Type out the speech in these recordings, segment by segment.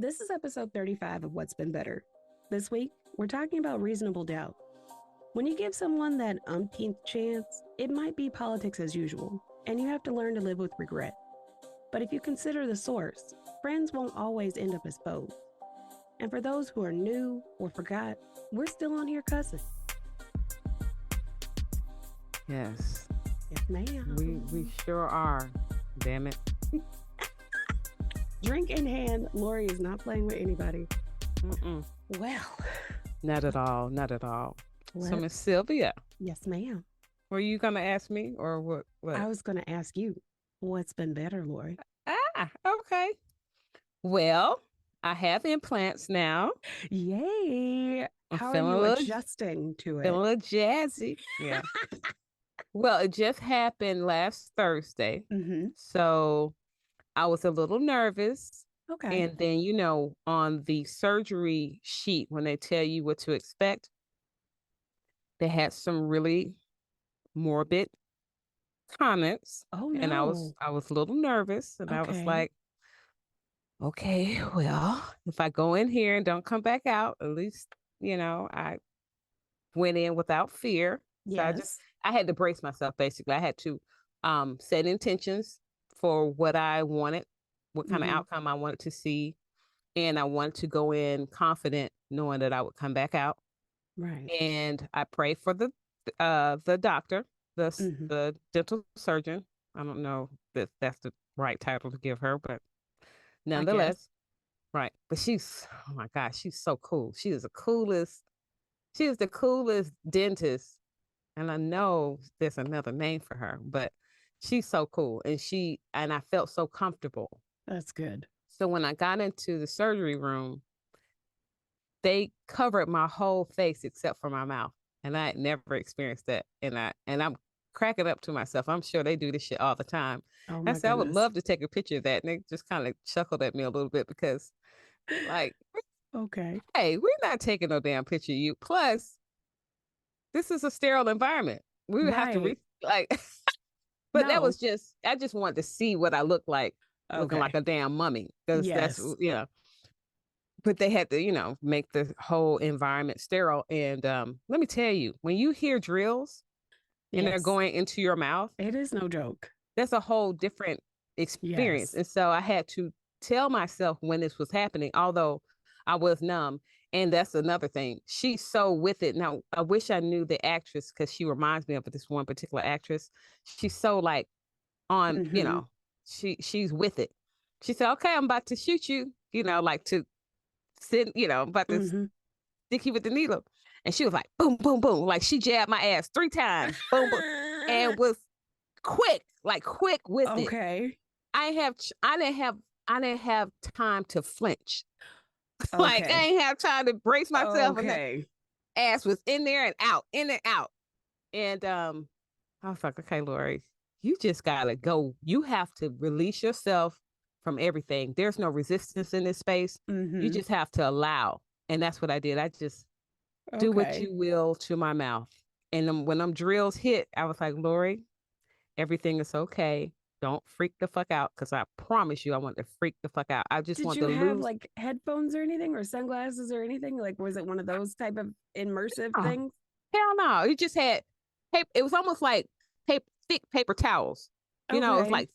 This is episode 35 of What's Been Better. This week, we're talking about reasonable doubt. When you give someone that umpteenth chance, it might be politics as usual, and you have to learn to live with regret. But if you consider the source, friends won't always end up as foes. And for those who are new or forgot, we're still on here cussing. Yes. Yes, ma'am. We sure are. Damn it. Drink in hand, Lori is not playing with anybody. Mm-mm. Well. Not at all. Not at all. Well, So, Miss Sylvia, yes, ma'am. were you going to ask me or what? I was going to ask you, what's been better, Lori? Okay. Well, I have implants now. Yay. I'm How are feeling you a little, adjusting to it? feeling a little jazzy. Yeah. Well, it just happened last Thursday. Mm-hmm. So I was a little nervous. Okay. And then, on the surgery sheet, when they tell you what to expect, they had some really morbid comments. Oh, no. And I was a little nervous. And I was like, okay, well, if I go in here and don't come back out, at least, I went in without fear. Yes. So I had to brace myself, basically. I had to set intentions for what I wanted, what kind of outcome I wanted to see. And I wanted to go in confident, knowing that I would come back out. Right. And I prayed for the doctor, the dental surgeon. I don't know if that's the right title to give her, but nonetheless, right. But oh my gosh, she's so cool. She is the coolest dentist. And I know there's another name for her, but she's so cool. And I felt so comfortable. That's good. So when I got into the surgery room, they covered my whole face except for my mouth. And I had never experienced that. And I'm cracking up to myself. I'm sure they do this shit all the time. Oh, I said, I would love to take a picture of that. And they just kind of chuckled at me a little bit because, like, okay, hey, we're not taking no damn picture of you. Plus, this is a sterile environment. We would have to but that was I just wanted to see what I looked like, looking like a damn mummy. Because that's, but they had to, make the whole environment sterile. And let me tell you, when you hear drills and they're going into your mouth, it is no joke. That's a whole different experience. And so I had to tell myself when this was happening, although I was numb. And that's another thing. She's so with it. Now, I wish I knew the actress because she reminds me of this one particular actress. She's so like on, she's with it. She said, okay, I'm about to shoot you, like to sit, I'm about to stick you with the needle. And she was like, boom, boom, boom. Like she jabbed my ass 3 times, boom, boom, and was quick with it. Okay. I didn't have time to flinch. Like I ain't have time to brace myself. Okay. And ass was in there and out, in and out. And I was like, okay, Lori, you just gotta go. You have to release yourself from everything. There's no resistance in this space. You just have to allow. And that's what I did. I just do what you will to my mouth. And when them drills hit, I was like, Lori, everything is okay. Don't freak the fuck out, because I promise you I want to freak the fuck out. I just want to lose. Did you have like headphones or anything, or sunglasses or anything? Like, was it one of those type of immersive things? Hell no. You just had paper. It was almost like thick paper towels. It was like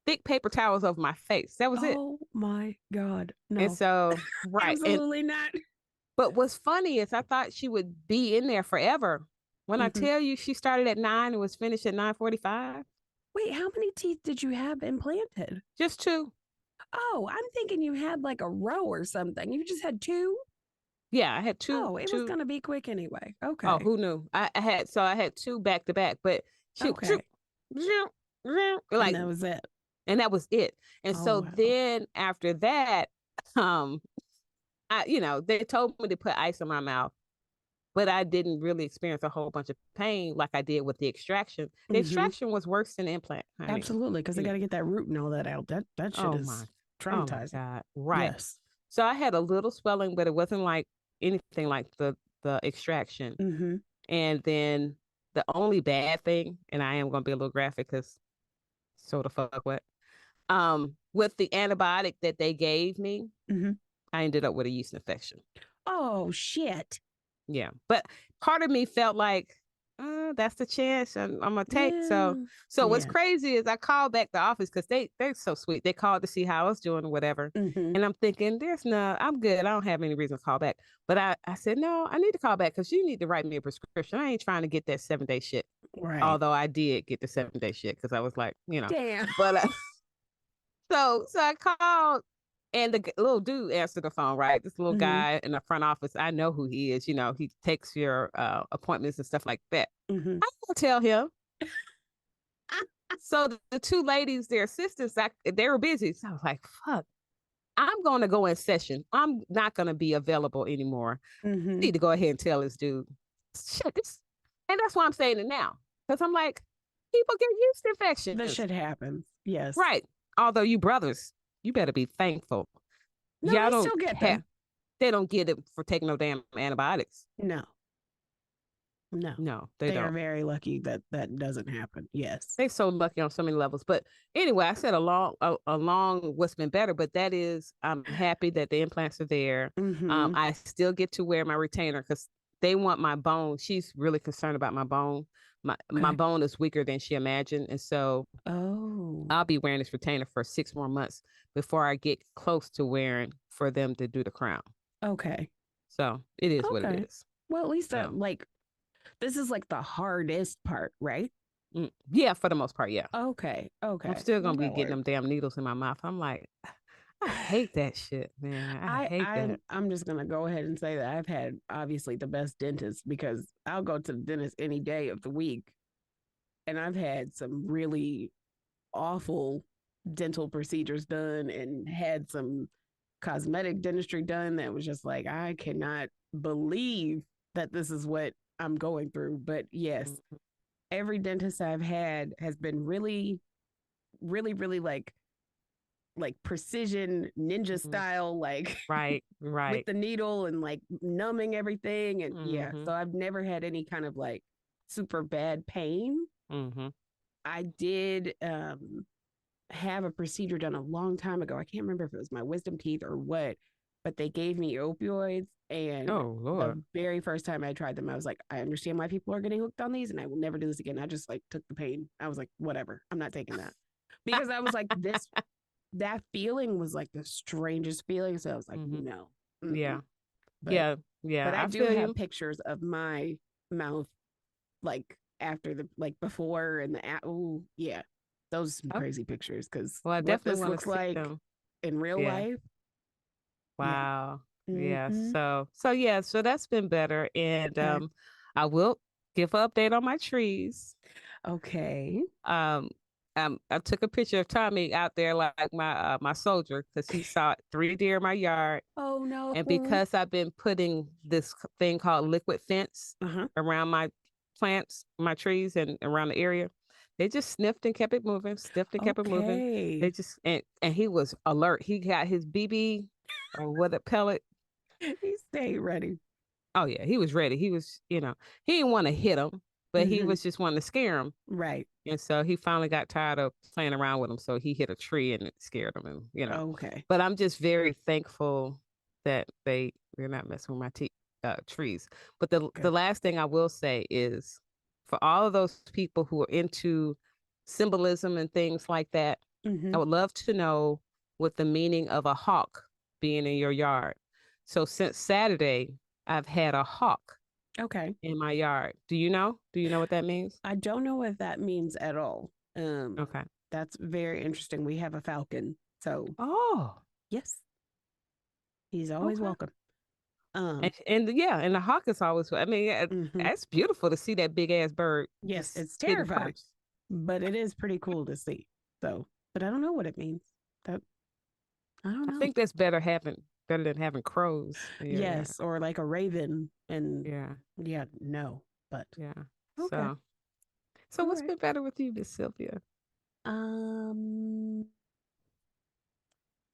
thick paper towels over my face. That was it. Oh my God. No. And so, right. Absolutely not. But what's funny is I thought she would be in there forever. When I tell you she started at 9 and was finished at 9:45. Wait, how many teeth did you have implanted? Just 2. Oh, I'm thinking you had like a row or something. You just had 2? Yeah, I had 2. Oh, it was going to be quick anyway. Okay. Oh, who knew? I had 2 back to back, but like, and that was it. And that was it. And then after that, they told me to put ice in my mouth. But I didn't really experience a whole bunch of pain like I did with the extraction. The extraction was worse than the implant. Honey. Absolutely, because they got to get that root and all that out. That shit is traumatizing. Oh my God. Right. Yes. So I had a little swelling, but it wasn't like anything like the extraction. And then the only bad thing, and I am going to be a little graphic because so the fuck what, with the antibiotic that they gave me, I ended up with a yeast infection. Oh, shit. Yeah. But part of me felt like, that's the chance I'm gonna take. So what's crazy is I called back the office because they're so sweet. They called to see how I was doing or whatever. And I'm thinking, I'm good. I don't have any reason to call back. But I said, no, I need to call back because you need to write me a prescription. I ain't trying to get that 7-day shit. Right. Although I did get the 7-day shit because I was like, Damn. But so I called. And the little dude answered the phone, right? This little guy in the front office, I know who he is. He takes your appointments and stuff like that. I don't tell him. So the two ladies, their assistants, they were busy. So I was like, fuck, I'm going to go in session. I'm not going to be available anymore. I need to go ahead and tell this dude. Shit, and that's why I'm saying it now. Because I'm like, people get yeast infections. This shit happens. Yes. Right. Although you brothers, you better be thankful. No, y'all don't still get them. They don't get it for taking no damn antibiotics. No, they don't. Are very lucky that doesn't happen. Yes, they're so lucky on so many levels. But anyway, I said along what's been better, but that is I'm happy that the implants are there. I still get to wear my retainer because they want my bone. She's really concerned about my bone. My bone is weaker than she imagined. And so I'll be wearing this retainer for 6 more months before I get close to wearing for them to do the crown. Okay. So it is what it is. Well, at least this is like the hardest part, right? Yeah, for the most part, yeah. Okay. I'm still going to be getting them damn needles in my mouth. I'm like, I hate that shit, man. I hate that. I'm just going to go ahead and say that I've had obviously the best dentist because I'll go to the dentist any day of the week. And I've had some really awful dental procedures done and had some cosmetic dentistry done that was just like, I cannot believe that this is what I'm going through. But yes, every dentist I've had has been really, really, really like precision ninja style, like right with the needle and like numbing everything. And so I've never had any kind of like super bad pain. I did have a procedure done a long time ago. I can't remember if it was my wisdom teeth or what, but they gave me opioids. And the very first time I tried them, I was like, I understand why people are getting hooked on these and I will never do this again. I just like took the pain. I was like, whatever, I'm not taking that. Because I was like, that feeling was like the strangest feeling. So I was like, no. Yeah. But, yeah. But I do have pictures of my mouth like after before and those crazy pictures because I definitely what this looks like them in real life. Wow. Yeah. So that's been better. And I will give an update on my trees. Okay. I took a picture of Tommy out there like my soldier because he saw 3 deer in my yard. Oh no. And because I've been putting this thing called liquid fence around my plants, my trees, and around the area, they just sniffed and kept it moving, it moving. They just and he was alert. He got his BB or what a pellet. He stayed ready. Oh yeah, he was ready. He was, he didn't want to hit him, but he was just wanting to scare him. Right. And so he finally got tired of playing around with him. So he hit a tree and it scared him. And, Okay. But I'm just very thankful that they're not messing with my trees. But the last thing I will say is for all of those people who are into symbolism and things like that, I would love to know what the meaning of a hawk being in your yard. So since Saturday, I've had a hawk in my yard. Do you know what that means? I don't know what that means at all. Okay. That's very interesting. We have a falcon. So yes. He's always welcome. And the hawk is always, I mean, that's beautiful to see that big ass bird. Yes, it's terrifying, but it is pretty cool to see. So, but I don't know what it means. I don't know. I think that's better than having crows. Yes, or like a raven. And no, but okay. So what's been better with you, Miss Sylvia?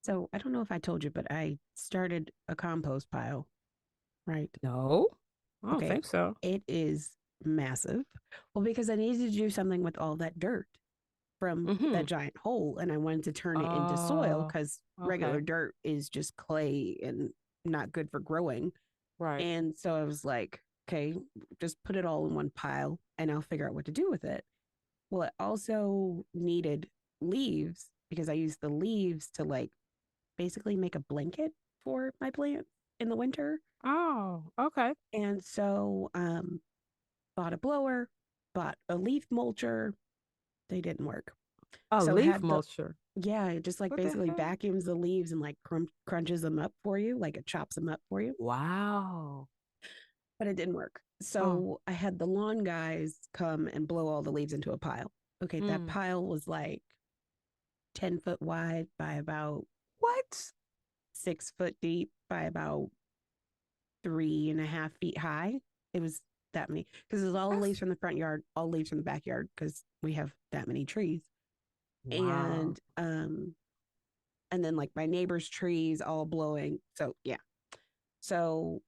So I don't know if I told you, but I started a compost pile. Right? No, I don't think so. It is massive. Well, because I needed to do something with all that dirt. from that giant hole, and I wanted to turn it into soil Oh, because regular okay. dirt is just clay and not good for growing. Right. And so I was like, okay, just put it all in one pile and I'll figure out what to do with it. Well, it also needed leaves because I used the leaves to like basically make a blanket for my plants in the winter. Oh, okay. And so bought a blower, bought a leaf mulcher. They didn't work. A So leaf had the mulcher. yeah, it just like What the basically heck? vacuums the leaves and like crunches them up for you, like it chops them up for you. Wow. But it didn't work. Oh. So I had the lawn guys come and blow all the leaves into a pile. Okay, that Mm. pile was like 10 foot wide by about What? 6 foot deep by about 3.5 feet high. It was that many because it was all the leaves That's from the front yard, all leaves from the backyard because we have that many trees. wow. And then like my neighbor's trees all blowing. So yeah. So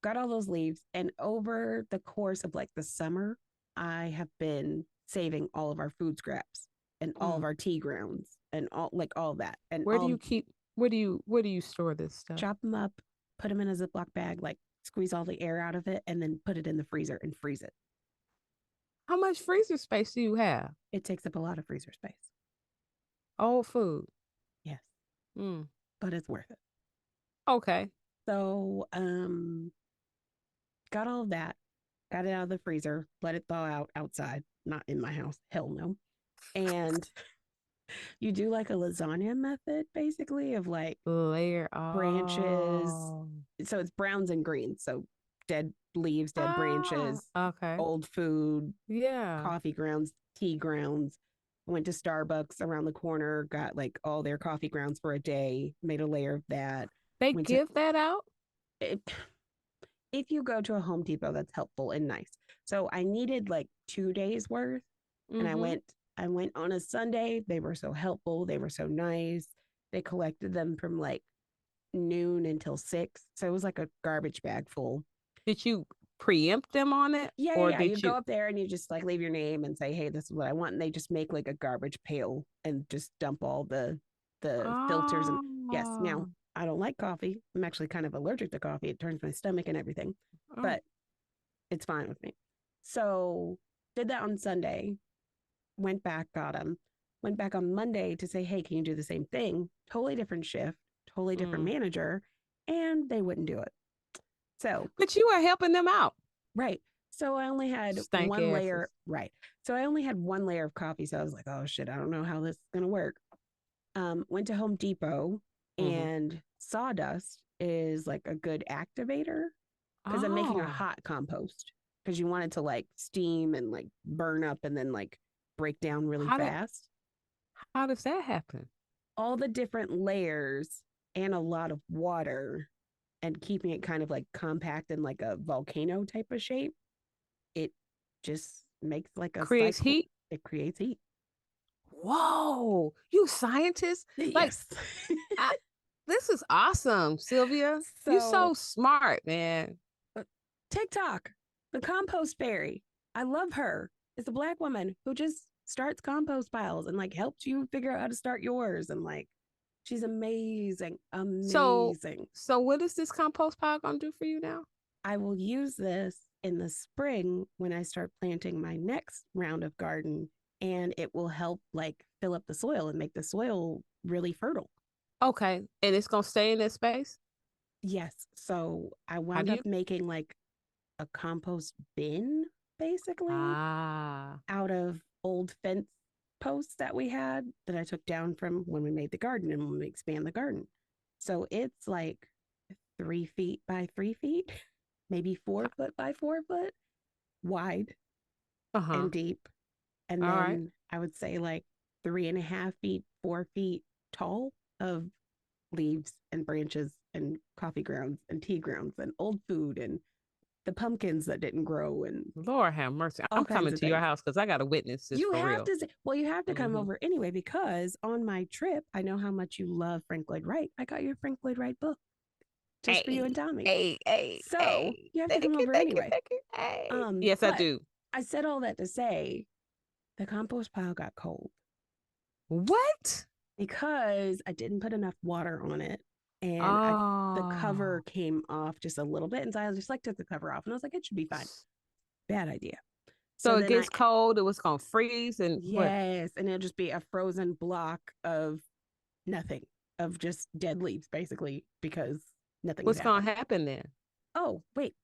got all those leaves. And over the course of like the summer, I have been saving all of our food scraps and all of Mm. our tea grounds and all that. And Where do I'll you keep where do you store this stuff? chop them up, put them in a Ziploc bag, like squeeze all the air out of it, and then put it in the freezer and freeze it. How much freezer space do you have? It takes up a lot of freezer space. Old food. Yes, Mm. but it's worth it. Okay. So, got all of that, got it out of the freezer, let it thaw out outside, not in my house. Hell no. And you do like a lasagna method basically of like Layer. branches. Oh. So it's browns and greens. So dead leaves, dead Ah. branches, Okay. old food, Yeah. coffee grounds, tea grounds. Went to Starbucks around the corner, got like all their coffee grounds for a day, made a layer of that. They Went to give that out? it, if you go to a Home Depot, that's helpful and nice. So I needed like 2 days worth, and Mm-hmm. I went on a Sunday. They were so helpful. They were so nice. They collected them from like noon until 6. So it was like a garbage bag full. Did you preempt them on it? Yeah, yeah, Or yeah. You did go you? up there and you just like leave your name and say, "Hey, this is what I want." And they just make like a garbage pail and just dump all the filters. And yes, now Oh. I don't like coffee. I'm actually kind of allergic to coffee. It turns my stomach and everything, Oh. but it's fine with me. So did that on Sunday. Went back, got them. Went back on Monday to say, "Hey, can you do the same thing?" Totally different shift, totally different Mm. manager, and they wouldn't do it. So But you were helping them out. right. So I only had Stank one asses. layer. Right. So I only had one layer of coffee. So I was like, oh shit, I don't know how this is going to work. Went to Home Depot, Mm-hmm. and sawdust is like a good activator because I'm making a Oh. hot compost because you want it to like steam and like burn up and then like break down really How did fast. how does that happen? All the different layers and a lot of water and keeping it kind of like compact in like a volcano type of shape, it just makes like a Creates cycle. heat? It creates heat. Whoa, you scientist? Like, Yes. I, this is awesome, Sylvia. You So so smart, man. TikTok, the compost fairy. I love her. It's a black woman who just starts compost piles and like helps you figure out how to start yours. And like, she's amazing, So, amazing. so what is this compost pile gonna do for you now? I will use this in the spring when I start planting my next round of garden, and it will help like fill up the soil and make the soil really fertile. Okay, and it's gonna stay in that space. Yes. So I How wound do you? up making like a compost bin basically Ah, out of old fence posts that we had that I took down from when we made the garden and when we expand the garden. So it's like 3 feet by 3 feet, maybe 4 foot by 4 foot wide uh huh. and deep. And All right. then I would say like 3.5 feet, 4 feet tall of leaves and branches and coffee grounds and tea grounds and old food and the pumpkins that didn't grow and Lord have mercy. all I'm kinds coming of to your things. house because I got to witness this You for have real. to say, well, you have to come Mm-hmm. over anyway because on my trip, I know how much you love Frank Lloyd Wright. I got your Frank Lloyd Wright book just for you and Hey, Tommy. hey, hey, So hey. you have to Thank come you, over thank you, anyway. thank you. Hey. Yes, I But do. I said all that to say the compost pile got cold. What? because I didn't put enough water on it, and the cover Oh. came off just a little bit, and so I just like took the cover off, and I was like, it should be fine. Bad idea. So So it then gets cold, it was gonna freeze and what? yes, and it'll just be a frozen block of nothing, of just dead leaves, basically, because nothing has What's gonna happened. happen then? Oh, wait.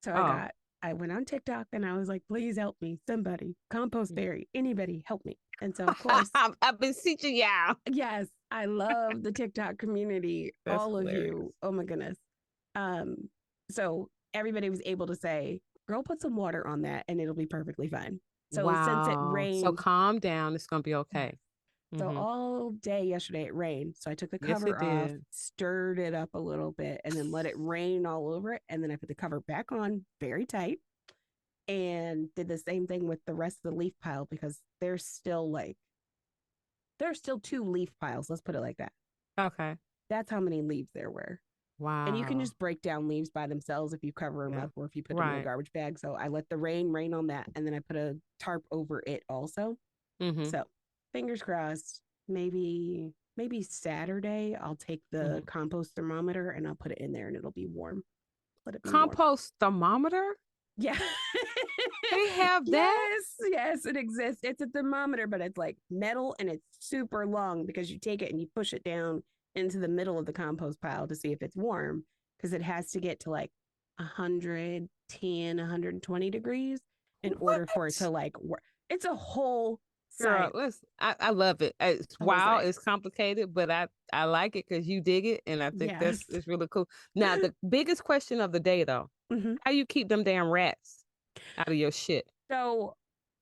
So Oh. I went on TikTok and I was like, please help me, somebody, compost berry, anybody help me. And so, of course, I've been teaching y'all. yes, I love the TikTok community, That's all of hilarious. you. Oh my goodness. Um, so everybody was able to say, girl, put some water on that and it'll be perfectly fine. So since it Wow. So rained, calm down. It's gonna be yes. okay. So Mm-hmm. all day yesterday it rained. So I took the Yes, it cover off, did. stirred it up a little bit, and then let it rain all over it. And then I put the cover back on very tight and did the same thing with the rest of the leaf pile because there's still two leaf piles. Let's put it like that. Okay. That's how many leaves there were. And you can Wow. just break down leaves by themselves if you cover them Yeah. up or if you put them in a Right. garbage bag. So I let the rain on that. And then I put a tarp over it also. Mm-hmm. So fingers crossed, maybe Saturday I'll take the Mm-hmm. compost thermometer and I'll put it in there and it'll be warm. Let it be warm. Compost thermometer? Yeah. They have that? yes, it exists. It's a thermometer, but it's like metal and it's super long because you take it and you push it down into the middle of the compost pile to see if it's warm because it has to get to like 110, 120 degrees in order for it to What? like work. It's a whole Girl, science. I love it. It's A whole wild, science. it's complicated, but I like it because you dig it, and I think Yes. it's really cool. Now, the biggest question of the day though, Mhm. how you keep them damn rats out of your shit? So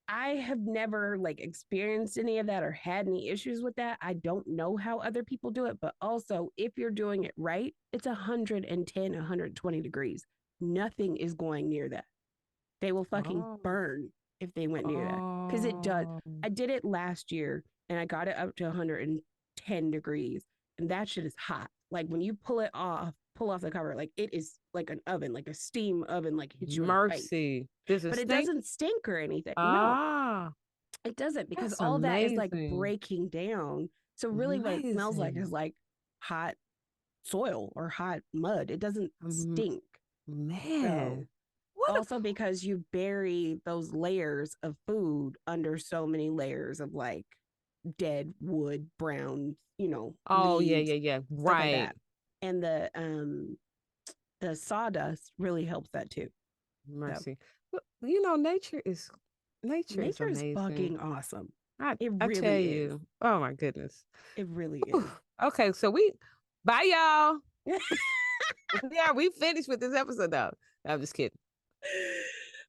I have never like experienced any of that or had any issues with that. I don't know how other people do it, but also if you're doing it right, it's 110, 120 degrees. Nothing is going near that. They will fucking Oh. burn if they went near that. Because it does. Oh. I did it last year and I got it up to 110 degrees. And that shit is hot. Like when you pull off the cover, like it is like an oven, like a steam oven, like hits you in the face. Mercy. Does it But it stink? doesn't stink or anything. No, Ah, it doesn't because that's all that is like amazing. breaking down. So really what it smells like is Amazing. like hot soil or hot mud. It doesn't Um, stink. So man. What a also because you bury those layers of food under so many layers of like dead wood, brown, Oh, yeah, leaves, yeah, yeah. stuff like Right. that. And the sawdust really helps that too. So Mercy. But, nature is nature is amazing. fucking awesome. I It I tell really is. you. Oh my goodness. It really Whew. is. Okay, so bye y'all. Yeah, we finished with this episode though. I'm just kidding.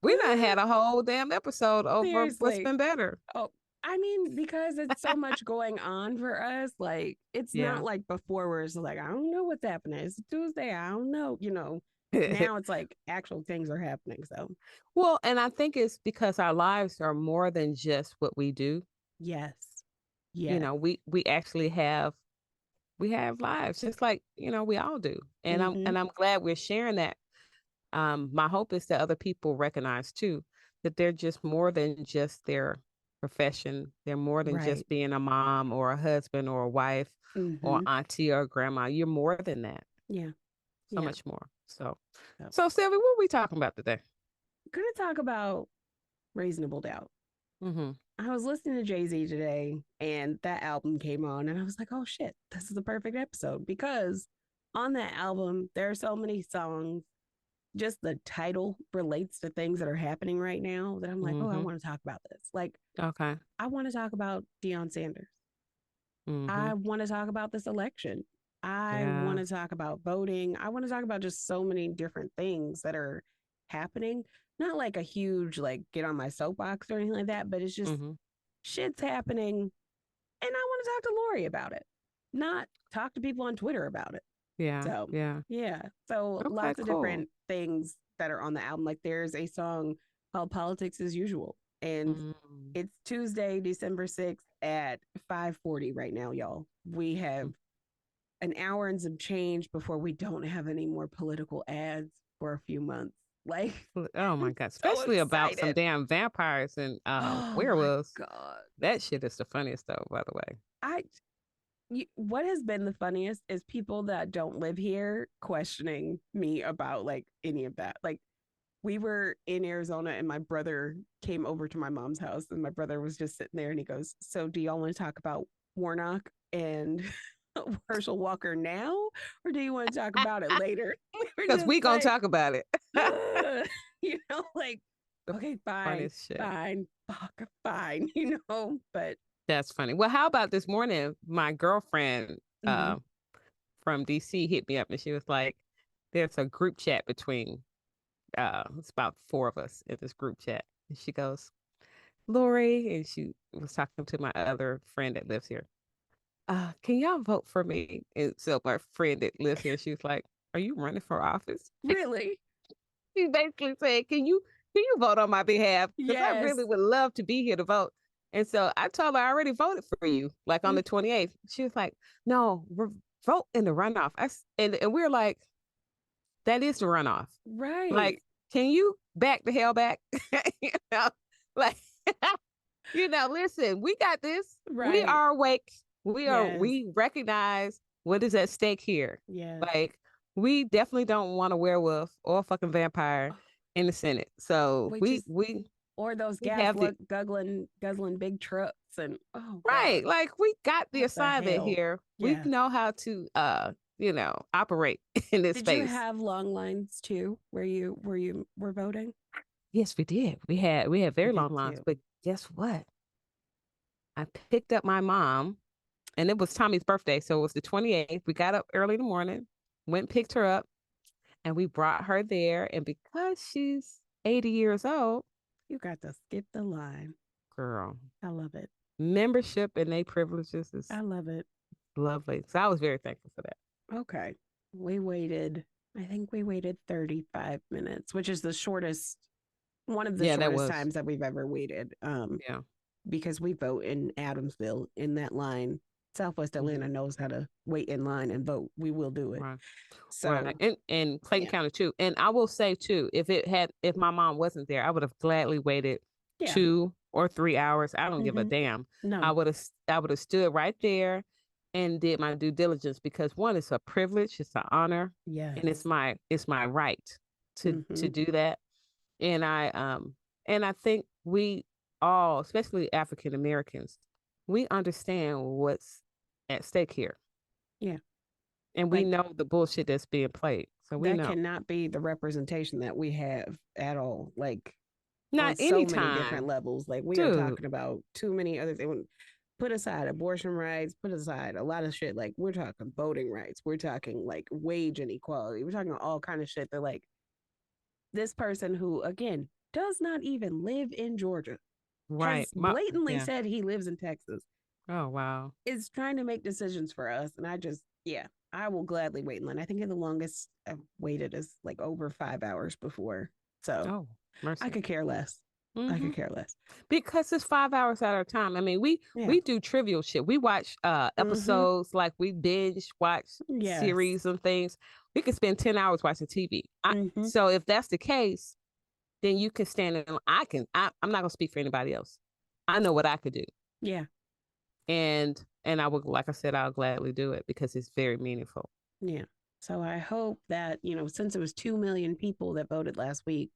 We done had a whole damn episode over what's Seriously. been better. Oh, I mean, because it's so much going on for us, like it's not Yeah. like before where it's like, I don't know what's happening. It's Tuesday, I don't know. Now it's like actual things are happening. So Well, and I think it's because our lives are more than just what we do. yes. You Yes. know, we actually have lives just like, we all do. And I'm Mm-hmm. and I'm glad we're sharing that. My hope is that other people recognize too that they're just more than just their profession. They're more than Right. just being a mom or a husband or a wife or Mm-hmm. auntie or grandma. You're more than that. Yeah. So Yeah. much more. So So so Sylvia, what are we talking about today? gonna talk about reasonable doubt. Mm-hmm. I was listening to Jay-Z today and that album came on and I was like, oh shit, this is the perfect episode because on that album there are so many songs, just the title relates to things that are happening right now that I'm like, oh, I Mm-hmm. want to talk about this. Like, Okay. I want to talk about Deion Sanders. Mm-hmm. I want to talk about this election. I want Yeah. to talk about voting. I want to talk about just so many different things that are happening. Not like a huge, like, get on my soapbox or anything like that, but it's just Mm-hmm. shit's happening. And I want to talk to Lori about it, not talk to people on Twitter about it. Yeah. So, Yeah. yeah. So, Okay, lots of cool. different things that are on the album. Like, there's a song called Politics as Usual. And Mm-hmm. it's Tuesday, December 6th at 5:40 right now, y'all. We have an hour and some change before we don't have any more political ads for a few months. Like, Oh my God. so Especially about some excited. damn vampires and Oh my werewolves. God. That shit is the funniest though, by the way. What has been the funniest is people that don't live here questioning me about like any of that. Like we were in Arizona and my brother came over to my mom's house and my brother was just sitting there and he goes, "So do y'all want to talk about Warnock and Herschel Walker now, or do you want to talk about it later?" We were Because just we gonna like, talk about it. like, The okay, fine, funniest shit. fine, fuck, fine, but That's funny. Well, how about this morning? My girlfriend mm-hmm. from DC hit me up and she was like, there's a group chat between it's about 4 of us in this group chat. And she goes, Lori, and she was talking to my other friend that lives here. Can y'all vote for me? And so my friend that lives here, she was like, are you running for office? Really? She basically said, can you vote on my behalf? Because I Yes. really would love to be here to vote. And so I told her I already voted for you, like on the 28th. She was like, no, vote in the runoff. And we're like, that is the runoff. Right. Like, can you back the hell back? you know, like, listen, we got this. Right. We are awake. Yes. We recognize what is at stake here. Yes. Like, we definitely don't want a werewolf or a fucking vampire in the Senate. So we or those guzzling big trucks and right. God. Like we got the What assignment here. Yeah. We know how to operate in this Did space. you have long lines too where you were voting? Yes, we did. We had very long lines, but guess what? I picked up my mom and it was Tommy's birthday. So it was the 28th. We got up early in the morning, went and picked her up, and we brought her there. And because she's 80 years old, you got to skip the line. Girl. I love it. Membership and their privileges is I love it. Lovely. So I was very thankful for that. Okay. I think we waited 35 minutes, which is the shortest, one of the shortest times that we've ever waited. Yeah. Because we vote in Adamsville in that line. Southwest Atlanta knows how to wait in line and vote. We will do it. Right. So right. And Clayton County too. And I will say too, if my mom wasn't there, I would have gladly waited 2 or 3 hours. I don't give a damn. No. I would have stood right there and did my due diligence because one, it's a privilege, it's an honor. Yeah. And it's my right to do that. And I think we all, especially African Americans, we understand what's at stake here. Yeah. And we know the bullshit that's being played. So we know. That cannot be the representation that we have at all. Like, not on any so many different levels. Like, we are talking about too many other things. Put aside abortion rights, put aside a lot of shit. Like, we're talking voting rights. We're talking, like, wage inequality. We're talking all kind of shit that, like, this person who, again, does not even live in Georgia, has blatantly said he lives in Texas. Oh, wow. Is trying to make decisions for us. And I will gladly wait in line. I think the longest I've waited is like over 5 hours before. So I could care less. I could care less. Because it's 5 hours at our time. I mean, we do trivial shit. We watch episodes, like we binge watch series and things. We could spend 10 hours watching TV. So if that's the case, then you can stand in. I'm not gonna speak for anybody else. I know what I could do. Yeah. And I would, like I said, I'll gladly do it because it's very meaningful. Yeah. So I hope that, since it was 2 million people that voted last week,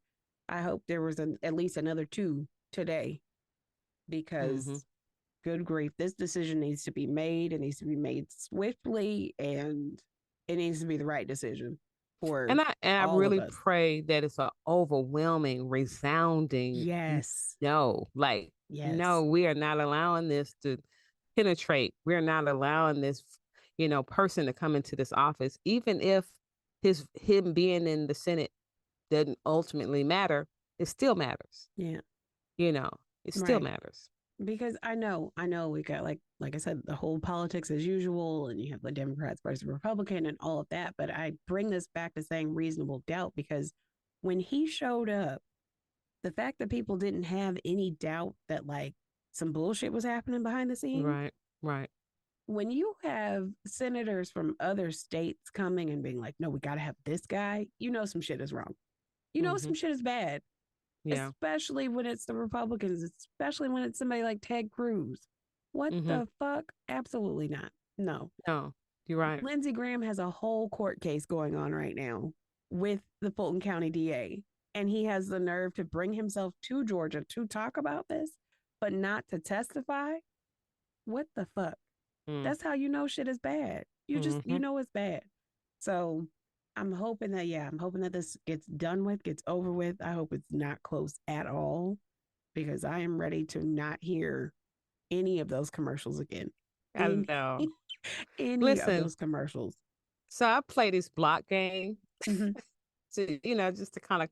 I hope there was at least another 2 today, because good grief, this decision needs to be made. It needs to be made swiftly, and it needs to be the right decision for I really pray that it's an overwhelming, resounding no. Like, no, we are not allowing this to penetrate. We're not allowing this, person to come into this office, even if him being in the Senate doesn't ultimately matter. It still matters. Yeah. It still matters. Because I know we got like I said, the whole politics as usual, and you have the Democrats versus Republican and all of that. But I bring this back to saying reasonable doubt, because when he showed up, the fact that people didn't have any doubt that like some bullshit was happening behind the scenes. Right. When you have senators from other states coming and being like, no, we got to have this guy, some shit is wrong. Some shit is bad. Yeah. Especially when it's the Republicans, especially when it's somebody like Ted Cruz. What the fuck? Absolutely not. No. No, you're right. Lindsey Graham has a whole court case going on right now with the Fulton County DA. And he has the nerve to bring himself to Georgia to talk about this, but not to testify. What the fuck? That's how you know shit is bad. You know it's bad. So I'm hoping that this gets done with, gets over with. I hope it's not close at all because I am ready to not hear any of those commercials again. I know. Any of those commercials. So I play this block game to, just to kind of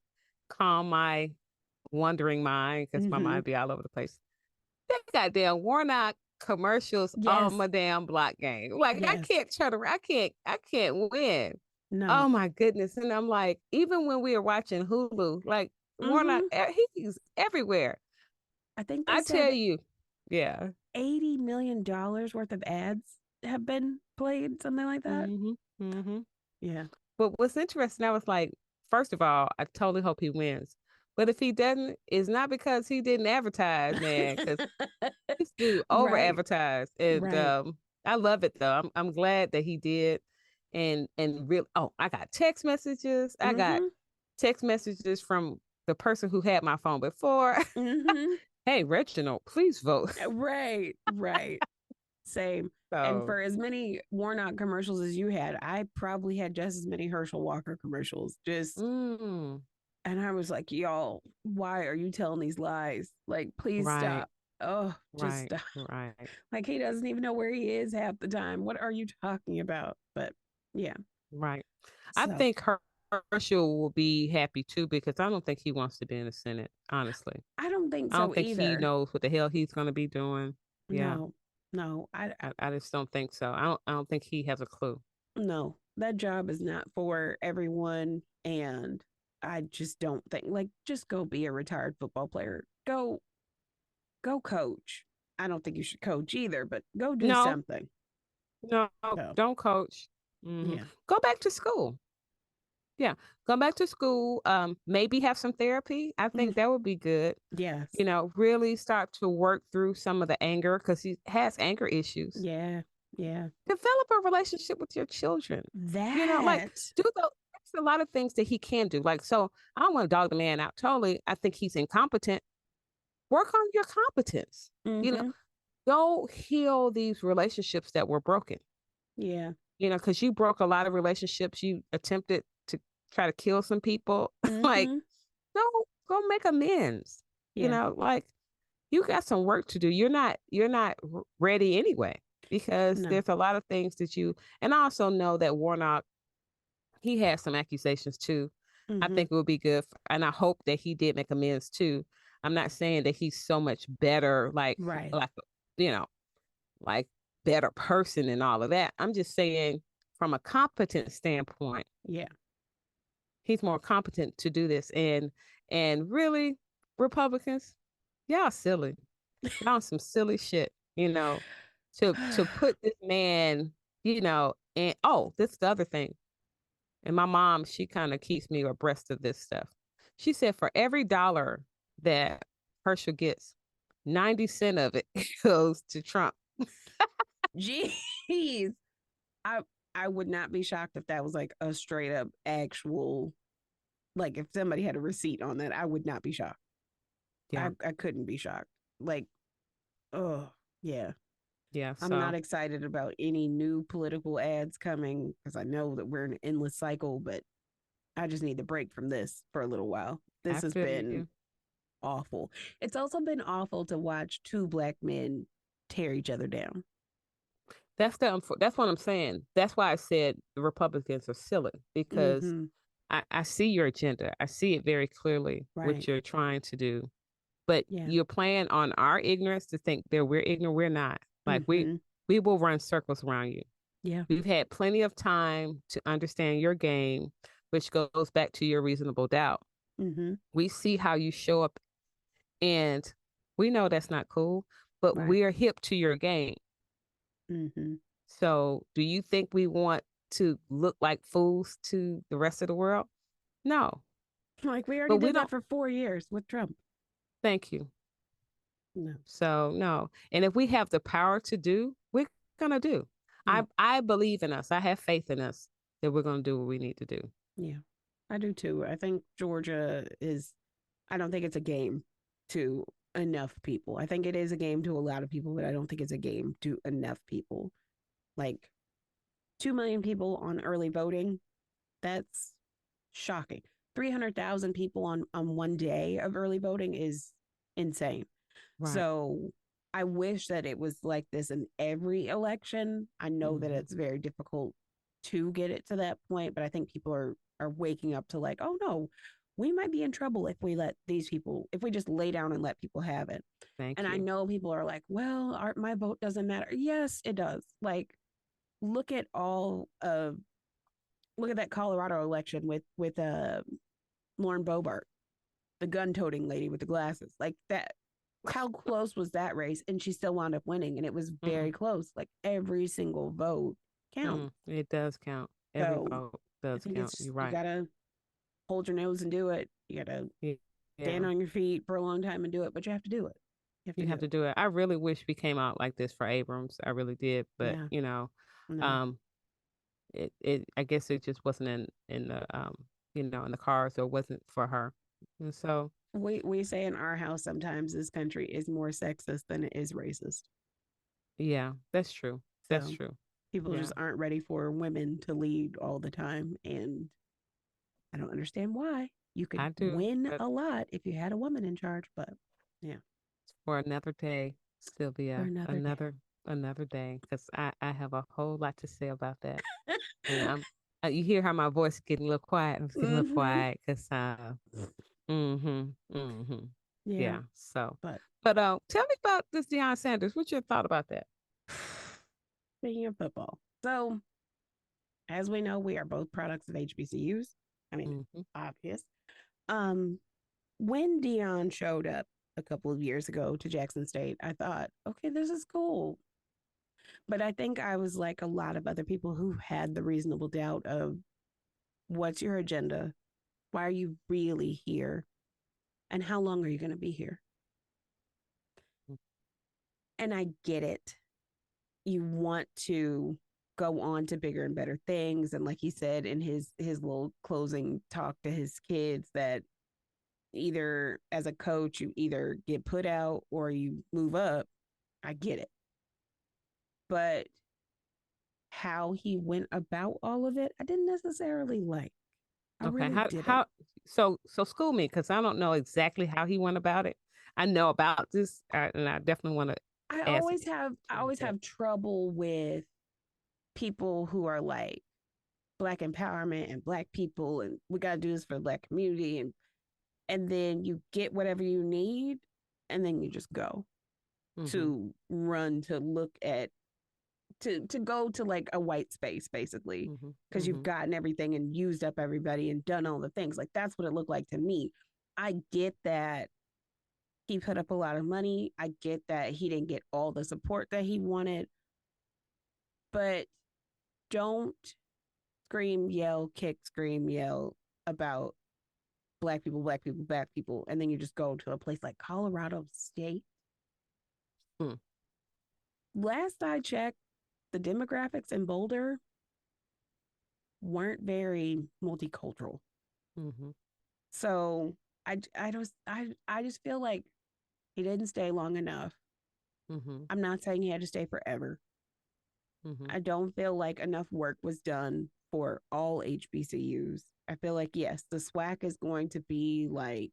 calm my wandering mind because my mind be all over the place. That goddamn Warnock commercials on my damn block game. Like I can't turn around. I can't win. No. Oh my goodness. And I'm like, even when we are watching Hulu, like Warnock, he's everywhere. I think I tell you, yeah. $80 million worth of ads have been played, something like that. Yeah. But what's interesting, I was like, first of all, I totally hope he wins. But if he doesn't, it's not because he didn't advertise, man. Because this dude over advertised, and I love it though. I'm glad that he did, and real. Oh, I got text messages. I got text messages from the person who had my phone before. Hey, Reginald, please vote. Right. Same. So, and for as many Warnock commercials as you had, I probably had just as many Herschel Walker commercials. Just and I was like, y'all, why are you telling these lies? Like, please stop. Oh, just stop. Right. Like he doesn't even know where he is half the time. What are you talking about? But yeah. Right. So. I think Herschel will be happy too because I don't think he wants to be in the Senate, honestly. I don't think so I don't think either. he knows what the hell he's going to be doing. Yeah. No. I just don't think so. I don't think he has a clue. No, that job is not for everyone. And I just don't think, like, just go be a retired football player. Go coach. I don't think you should coach either, but go do something. No, don't coach. Yeah. Go back to school. Yeah. Go back to school. Maybe have some therapy. I think that would be good. Yes. Really start to work through some of the anger because he has anger issues. Yeah. Develop a relationship with your children. Like do there's a lot of things that he can do. Like, so I don't want to dog the man out totally. I think he's incompetent. Work on your competence. Go heal these relationships that were broken. Yeah. Because you broke a lot of relationships. You attempted to try to kill some people. Like, go make amends. Like you got some work to do. You're not ready anyway because there's a lot of things that and I also know that Warnock, he has some accusations too. I think it would be good. And I hope that he did make amends too. I'm not saying that he's so much better, like better person and all of that. I'm just saying from a competent standpoint. Yeah. He's more competent to do this. And really, Republicans, y'all silly. Y'all some silly shit, to put this man, and this is the other thing. And my mom, she kind of keeps me abreast of this stuff. She said for every $1 that Herschel gets, 90 cents of it goes to Trump. Jeez. I would not be shocked if that was like a straight up actual, like if somebody had a receipt on that, I would not be shocked. Yeah. I couldn't be shocked. Like, oh, yeah. Yeah. I'm not excited about any new political ads coming because I know that we're in an endless cycle, but I just need to break from this for a little while. This has been awful. It's also been awful to watch two Black men tear each other down. That's what I'm saying. That's why I said the Republicans are silly because I see your agenda. I see it very clearly what you're trying to do, but you're playing on our ignorance to think that we're ignorant. We're not. Like we will run circles around you. Yeah, we've had plenty of time to understand your game, which goes back to your reasonable doubt. We see how you show up, and we know that's not cool, but we're hip to your game. So do you think we want to look like fools to the rest of the world? No. Like we already did that for 4 years with Trump. Thank you. No. So no. And if we have the power to do, we're gonna do. Yeah. I believe in us. I have faith in us that we're gonna do what we need to do. Yeah. I do too. I think Georgia is, I don't think it's a game to enough people. I think it is a game to a lot of people, but I don't think it's a game to enough people. Like 2 million people on early voting, that's shocking. 300,000 people on one day of early voting is insane. Right. So I wish that it was like this in every election. I know that Mm-hmm. it's very difficult to get it to that point, but I think people are waking up to like, oh no, we might be in trouble if we let these people, if we just lay down and let people have it. Thank And I you. know people are like, well, my vote doesn't matter. Yes, it does. Like, look at all of look at that Colorado election with Lauren Boebert, the gun-toting lady with the glasses. Like that, how close was that race? And she still wound up winning, and it was Mm, very close. Like every single vote counts. it does count. Every So vote I does think count. it's just You're you right. gotta hold your nose and do it. You gotta Yeah. stand Yeah. on your feet for a long time and do it, but you have to do it. You have to You do have it. to do it. I really wish we came out like this for Abrams. I really did. But Yeah, no. um it I guess it just wasn't in the in the cards or wasn't for her. And so We say in our house sometimes this country is more sexist than it is racist. yeah, that's true. That's So true. people Yeah, just aren't ready for women to lead all the time. And I don't understand why. You could I do. win But a lot if you had a woman in charge, but yeah, for another day, for Sylvia, another day. another day, because I have a whole lot to say about that. And you hear how my voice is getting a little quiet. I'm getting a little Mm-hmm. quiet because mm-hmm, mm-hmm. Yeah, Yeah. So, but but tell me about this Deion Sanders. What's your thought about that? speaking of football, so as we know, we are both products of HBCUs. I mean, Mm-hmm. obvious. Um, when Dion showed up a couple of years ago to Jackson State, I thought, okay, this is cool. But I think I was like a lot of other people who had the reasonable doubt of what's your agenda? Why are you really here? And how long are you going to be here? And I get it. You want to go on to bigger and better things. And like he said in his little closing talk to his kids, that either as a coach, you either get put out or you move up. I get it. But how he went about all of it, I didn't necessarily like. I Okay. really didn't. So school me because I don't know exactly how he went about it. I know about this, and I definitely want to ask I him always that. have trouble with people who are like black empowerment and black people and we got to do this for the black community, and then you get whatever you need and then you just go Mm-hmm. to run to look at to go to like a white space basically, Mm-hmm. because you've Mm-hmm. gotten everything and used up everybody and done all the things. Like that's what it looked like to me. I get that he put up a lot of money. I get that he didn't get all the support that he wanted, but don't scream, yell, kick, scream, yell about black people, black people, black people, and then you just go to a place like Colorado State. Mm-hmm. Last I checked, the demographics in Boulder weren't very multicultural. Mm-hmm. So I just feel like he didn't stay long enough. Mm-hmm. I'm not saying he had to stay forever. Mm-hmm. I don't feel like enough work was done for all HBCUs. I feel like yes, the SWAC is going to be like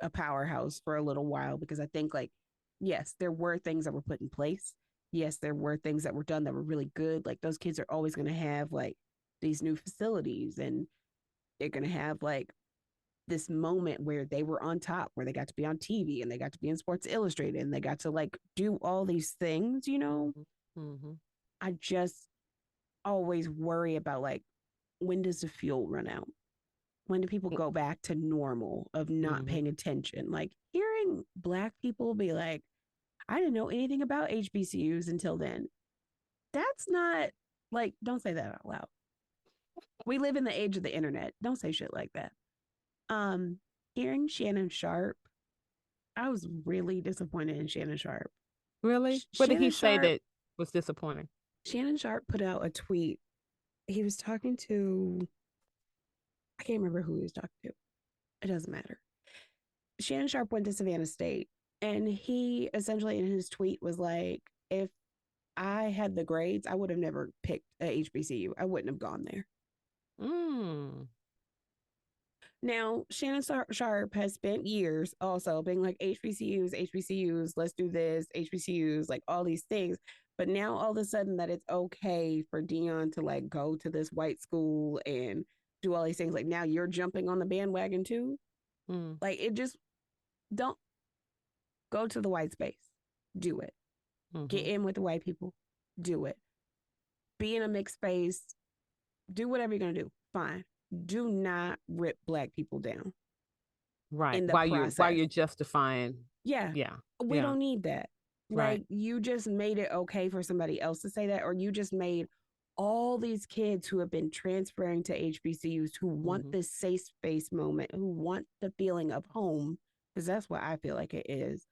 a powerhouse for a little while, because I think like yes, there were things that were put in place. Yes, there were things that were done that were really good. Like those kids are always going to have like these new facilities, and they're going to have like this moment where they were on top, where they got to be on TV and they got to be in Sports Illustrated and they got to like do all these things, you know? Mm-hmm. I just always worry about like, when does the fuel run out? When do people go back to normal of not Mm-hmm. paying attention? Like hearing black people be like, I didn't know anything about HBCUs until then. That's not like, don't say that out loud. We live in the age of the internet. Don't say shit like that. Um, Hearing Shannon Sharp I was really disappointed in Shannon Sharp. Really? What did he Shannon say Sharp that was disappointing? Shannon Sharp put out a tweet. He was talking to, I can't remember who he was talking to. It doesn't matter. Shannon Sharp went to Savannah State, and he essentially in his tweet was like, if I had the grades, I would have never picked a HBCU. I wouldn't have gone there. Mm. Now, Shannon Sharp has spent years also being like HBCUs, let's do this, HBCUs, like all these things. But now all of a sudden that it's okay for Dion to like go to this white school and do all these things. Like now you're jumping on the bandwagon too. Mm. Like it just don't go to the white space. Do it. Mm-hmm. Get in with the white people. Do it. Be in a mixed space. Do whatever you're gonna do. Fine. Do not rip black people down. Right. In the while process. you're justifying. Yeah. Yeah. We don't need that. Right. Like you just made it okay for somebody else to say that, or you just made all these kids who have been transferring to HBCUs who want this safe space moment, who want the feeling of home, because that's what I feel like it is.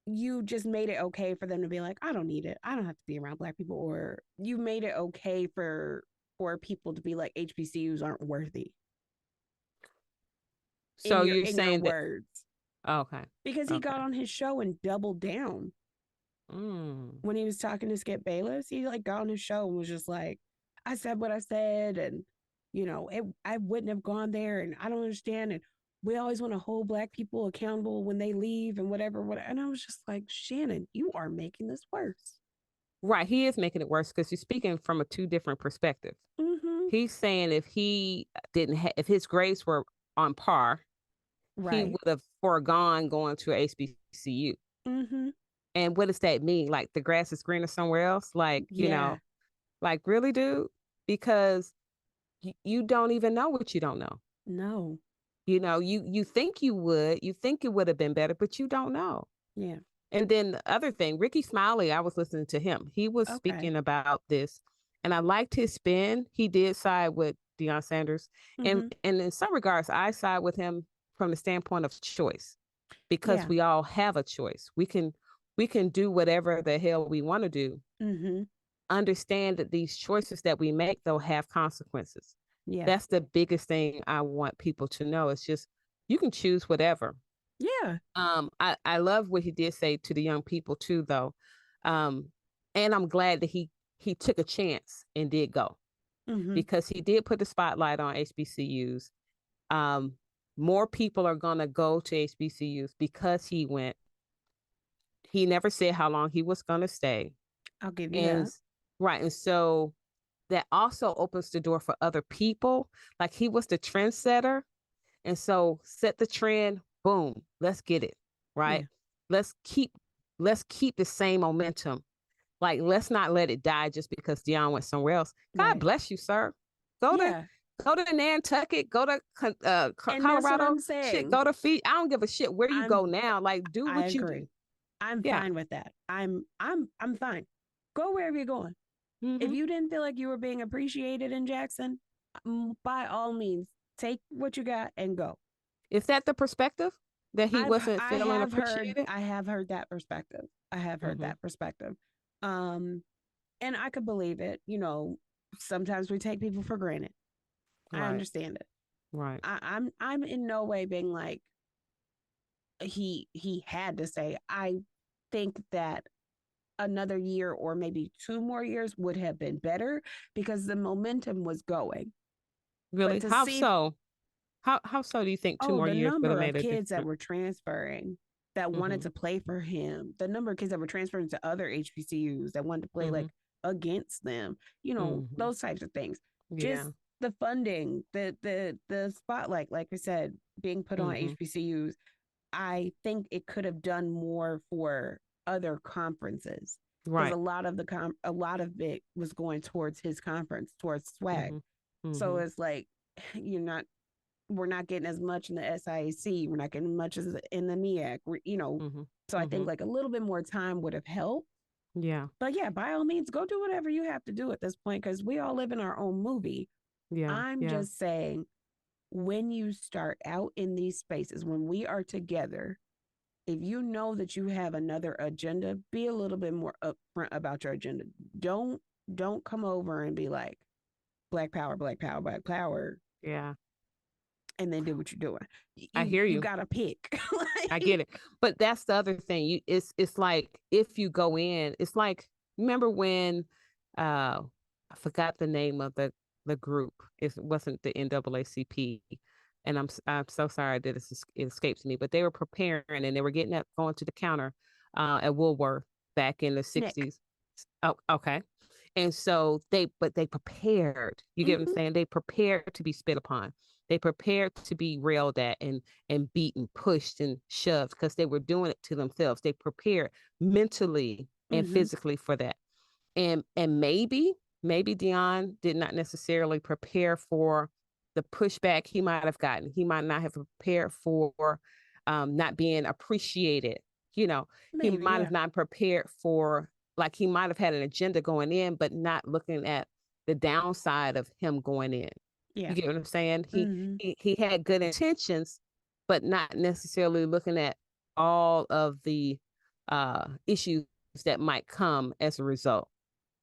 You just made it okay for them to be like, I don't need it. I don't have to be around black people. Or you made it okay for people to be like HBCUs aren't worthy. So you're saying your that, words. Okay. Because he got on his show and doubled down. When he was talking to Skip Bayless, he like got on his show and was just like, I said what I said, and you know, I wouldn't have gone there, and I don't understand, and we always want to hold black people accountable when they leave and whatever. And I was just like, Shannon, you are making this worse. Right, he is making it worse because you're speaking from a two different perspectives. He's saying if he didn't, if his grades were on par, he would have foregone going to a HBCU. And what does that mean? Like the grass is greener somewhere else? Like, you know, like really, dude? Because you don't even know what you don't know. No. You know, you think you think it would have been better, but you don't know. Yeah. And then the other thing, Ricky Smiley, I was listening to him. He was speaking about this, and I liked his spin. He did side with Deion Sanders. And in some regards, I side with him from the standpoint of choice, because we all have a choice. We can do whatever the hell we want to do. Understand that these choices that we make, though, have consequences. Yeah. That's the biggest thing I want people to know. It's just, you can choose whatever. Yeah. I love what he did say to the young people too, though. And I'm glad that he took a chance and did go, because he did put the spotlight on HBCUs. More people are going to go to HBCUs because he went. He never said how long he was going to stay. I'll give you that. Right. And so that also opens the door for other people. Like he was the trendsetter. And so set the trend, boom, let's get it. Right. Yeah. Let's keep the same momentum. Like, let's not let it die just because Deion went somewhere else. God bless you, sir. Go to Nantucket, go to Colorado. Shit, go to Fiji. I don't give a shit where you go now. Like, do what you do. I'm fine with that. I'm fine. Go wherever you're going. If you didn't feel like you were being appreciated in Jackson, by all means, take what you got and go. Is that the perspective? That he wasn't feeling appreciated? I have heard that perspective. And I could believe it. You know, sometimes we take people for granted. Right. I understand it. Right. I'm in no way being like he had to say. I think that another year or maybe 2 more years would have been better because the momentum was going. Really? How so? How so do you think 2 more years would have made a difference? The number of kids that were transferring that wanted to play for him, the number of kids that were transferring to other HBCUs that wanted to play like against them, you know, those types of things. Yeah. Just the funding, the spotlight, like I said, being put on HBCUs, I think it could have done more for other conferences. Right. Because a lot of it was going towards his conference, towards swag. So it's like we're not getting as much in the SIAC. We're not getting much as in the MEAC. So I think like a little bit more time would have helped. Yeah. But yeah, by all means, go do whatever you have to do at this point, because we all live in our own movie. Yeah. I'm just saying, when you start out in these spaces, when we are together, if you know that you have another agenda, be a little bit more upfront about your agenda. Don't come over and be like black power, black power, black power. Yeah. And then do what you're doing. I hear you you. gotta pick. I get it. But that's the other thing. It's like if you go in, it's like remember when I forgot the name of the group. It wasn't the NAACP. And I'm so sorry that it escapes me, but they were preparing and they were getting up going to the counter at Woolworth back in the 60s. Oh, okay. And so they prepared. You get what I'm saying? They prepared to be spit upon. They prepared to be railed at and beaten, pushed and shoved because they were doing it to themselves. They prepared mentally and physically for that. And maybe Dion did not necessarily prepare for the pushback he might have gotten. He might not have prepared for not being appreciated. You know, maybe, he might have not prepared for, like he might have had an agenda going in, but not looking at the downside of him going in. Yeah. You get what I'm saying? He had good intentions, but not necessarily looking at all of the issues that might come as a result.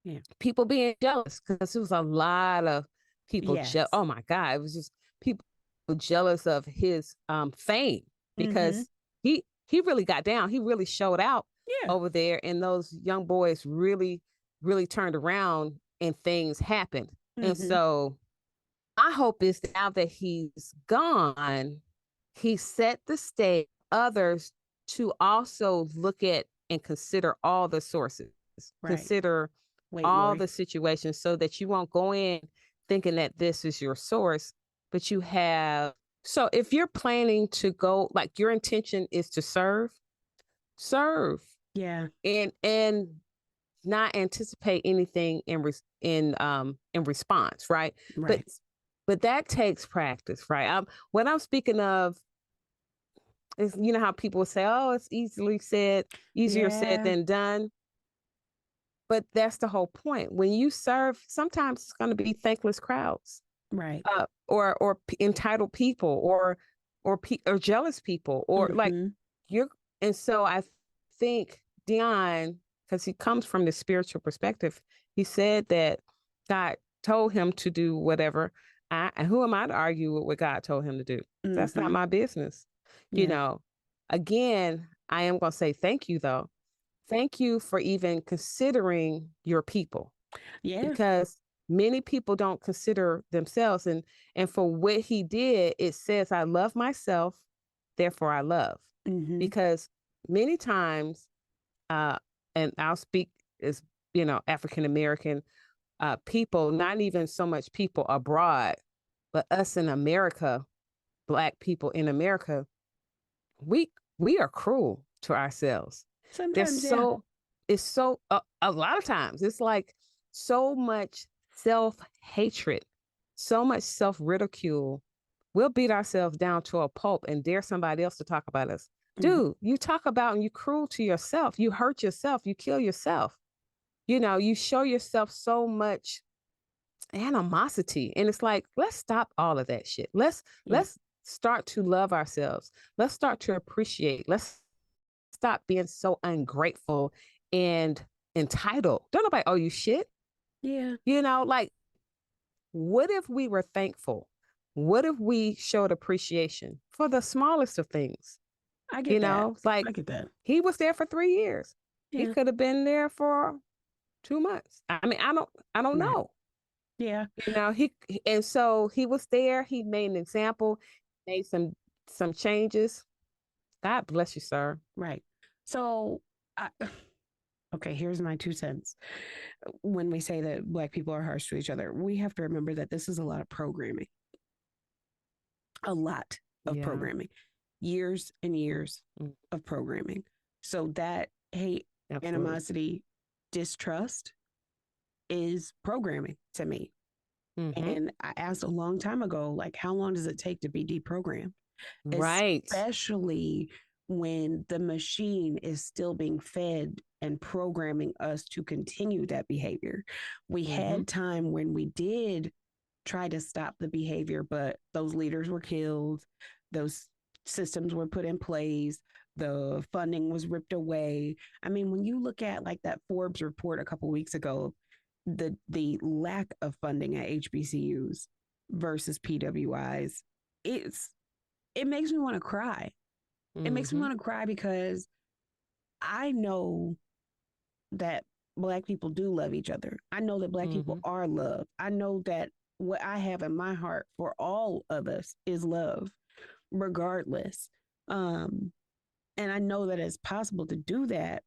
Yeah. People being jealous because there was a lot of people. Yes. Oh my God. It was just people jealous of his fame because he really got down. He really showed out over there. And those young boys really, really turned around and things happened. And so my hope is now that he's gone, he set the stage for others to also look at and consider all the sources, consider all the situations so that you won't go in thinking that this is your source, but you have. So if you're planning to go, like your intention is to serve. Yeah. And not anticipate anything in response, right? But that takes practice, right? What I'm speaking of is, you know how people say, "Oh, it's easier said than done." But that's the whole point. When you serve, sometimes it's going to be thankless crowds, right? Or entitled people, or jealous people, or like you're. And so I think Dion, because he comes from the spiritual perspective, he said that God told him to do whatever. And who am I to argue with what God told him to do? That's not my business. Yeah. You know, again, I am going to say thank you, though. Thank you for even considering your people. Yeah. Because many people don't consider themselves. And for what he did, it says, I love myself, therefore I love. Because many times, and I'll speak as, African-American people, not even so much people abroad, but us in America, Black people in America, we are cruel to ourselves. Sometimes, it's so, a lot of times, it's like so much self-hatred, so much self-ridicule. We'll beat ourselves down to a pulp and dare somebody else to talk about us. Dude, you talk about and you cruel to yourself. You hurt yourself. You kill yourself. You show yourself so much animosity. And it's like, let's stop all of that shit. Let's start to love ourselves. Let's start to appreciate. Let's stop being so ungrateful and entitled. Don't nobody owe you shit. Yeah. Like, what if we were thankful? What if we showed appreciation for the smallest of things? I get that. Like, I get that. He was there for 3 years. Yeah. He could have been there for 2 months. I mean, I don't know. Yeah. And so he was there. He made an example, made some changes. God bless you, sir. Right. So, okay, here's my 2 cents. When we say that Black people are harsh to each other, we have to remember that this is a lot of programming. A lot of programming. Years and years of programming. So that hate, animosity, distrust is programming to me. And I asked a long time ago, like, how long does it take to be deprogrammed? Right. Especially when the machine is still being fed and programming us to continue that behavior. We had time when we did try to stop the behavior, but those leaders were killed. Those systems were put in place. the funding was ripped away. I mean, when you look at like that Forbes report a couple weeks ago, the lack of funding at HBCUs versus PWIs, it's it makes me want to cry. It makes me want to cry because I know that Black people do love each other. I know that Black people are loved. I know that what I have in my heart for all of us is love, regardless. Um, and I know that it's possible to do that,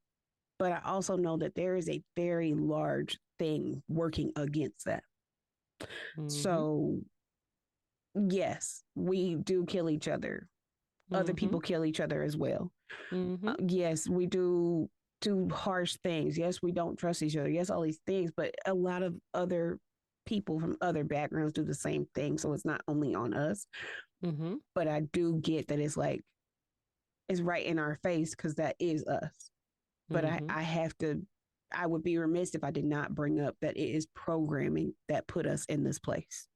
but I also know that there is a very large thing working against that. So, yes, we do kill each other. Other people kill each other as well. Yes, we do harsh things. Yes, we don't trust each other. Yes, all these things, but a lot of other people from other backgrounds do the same thing. So it's not only on us. But I do get that it's like, it's right in our face because that is us. But I have to, I would be remiss if I did not bring up that it is programming that put us in this place.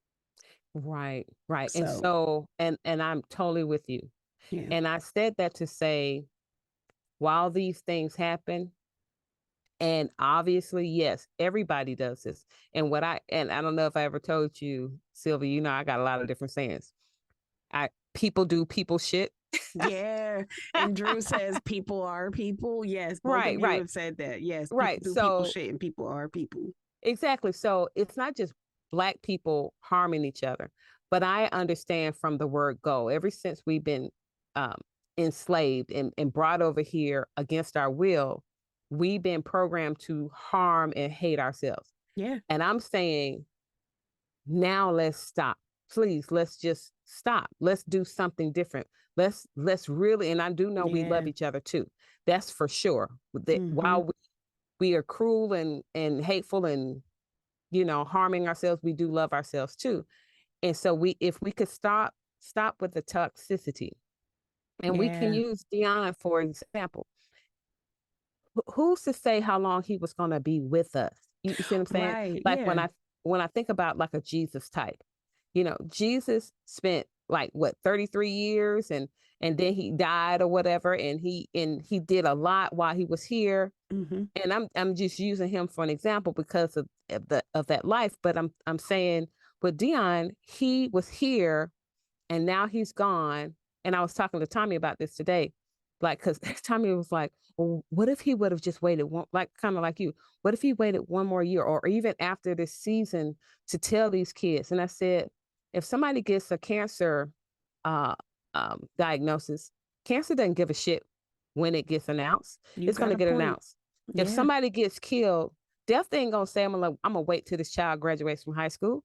Right. And I'm totally with you. Yeah. And I said that to say, while these things happen, and obviously, yes, everybody does this. And I don't know if I ever told you, Sylvia, I got a lot of different sayings. People do people shit. Yeah. And Drew says people are people. Yes. Both of you have said that. Yes. People do people shit and people are people. Exactly. So it's not just Black people harming each other, but I understand from the word go, ever since we've been enslaved and brought over here against our will, we've been programmed to harm and hate ourselves. Yeah. And I'm saying, now let's stop. Please, let's just stop. Let's do something different. Let's really, and I do know we love each other too. That's for sure. That while we are cruel and hateful and, harming ourselves, we do love ourselves too. And so if we could stop with the toxicity, and we can use Dion, for example. Who's to say how long he was going to be with us? You see what I'm saying? Right, like when I think about like a Jesus type, Jesus spent like 33 years and then he died or whatever. And he did a lot while he was here. And I'm just using him for an example because of that life. But I'm saying with Dion, he was here and now he's gone. And I was talking to Tommy about this today, like, because Tommy was like, well, what if he would have just waited one, like, kind of like you, what if he waited one more year or even after this season to tell these kids? And I said, if somebody gets a cancer diagnosis, cancer doesn't give a shit when it gets announced. It's going to get announced. Yeah. If somebody gets killed, death ain't going to say, I'm going to wait till this child graduates from high school.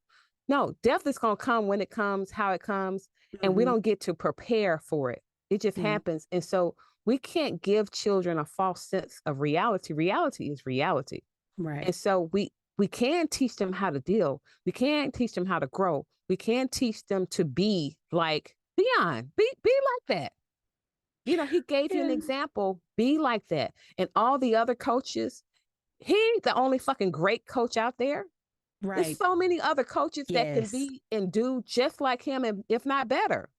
No, death is going to come when it comes, how it comes, and we don't get to prepare for it. It just happens. And so we can't give children a false sense of reality. Reality is reality. Right. And so we can teach them how to deal. We can teach them how to grow. We can teach them to be like Dion. Be like that. He gave you an example. Be like that. And all the other coaches, he's the only fucking great coach out there. Right. There's so many other coaches that can be and do just like him, and if not better.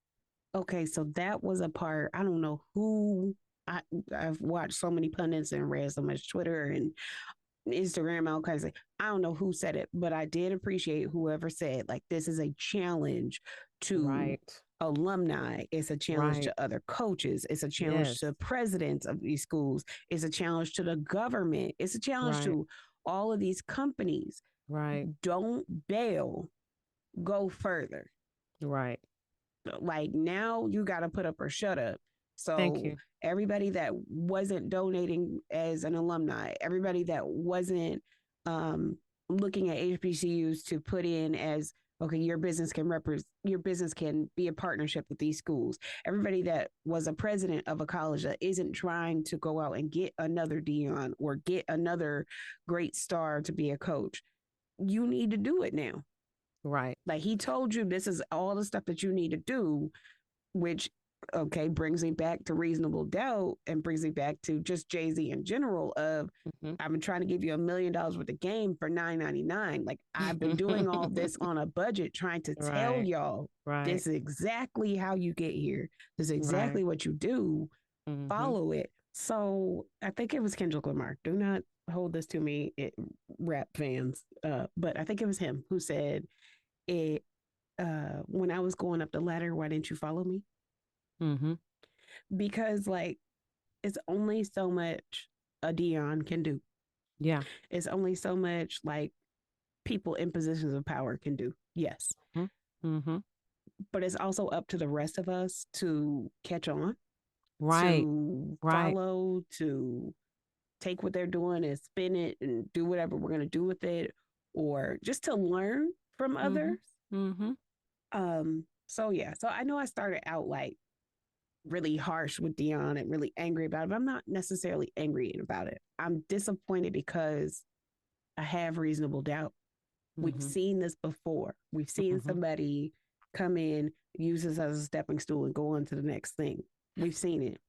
Okay, so that was a part. I don't know who. I've watched so many pundits and read so much Twitter and Instagram, all kinds of. I don't know who said it, but I did appreciate whoever said, like, this is a challenge to alumni. It's a challenge to other coaches. It's a challenge to presidents of these schools. It's a challenge to the government. It's a challenge to all of these companies. Right. Don't bail. Go further. Right. Like, now you got to put up or shut up. So everybody that wasn't donating as an alumni, everybody that wasn't looking at HBCUs to put in as, okay, your business can be a partnership with these schools. Everybody that was a president of a college that isn't trying to go out and get another Dion or get another great star to be a coach. You need to do it now. Right. Like, he told you this is all the stuff that you need to do, which, brings me back to reasonable doubt and brings me back to just Jay-Z in general of, I've been trying to give you $1 million worth of game for $9.99. Like, I've been doing all this on a budget, trying to tell y'all, this is exactly how you get here. This is exactly what you do. follow it. So I think it was Kendrick Lamar. Do not hold this to me, rap fans. But I think it was him who said it. When I was going up the ladder, why didn't you follow me? Because like it's only so much a Dion can do. Yeah. It's only so much like people in positions of power can do. Yes. But it's also up to the rest of us to catch on, to follow, to take what they're doing and spin it and do whatever we're going to do with it, or just to learn from others. So yeah, so I know I started out like really harsh with Dion and really angry about it, but I'm not necessarily angry about it. I'm disappointed because I have reasonable doubt. We've seen this before. We've seen somebody come in, use this as a stepping stool, and go on to the next thing. We've seen it.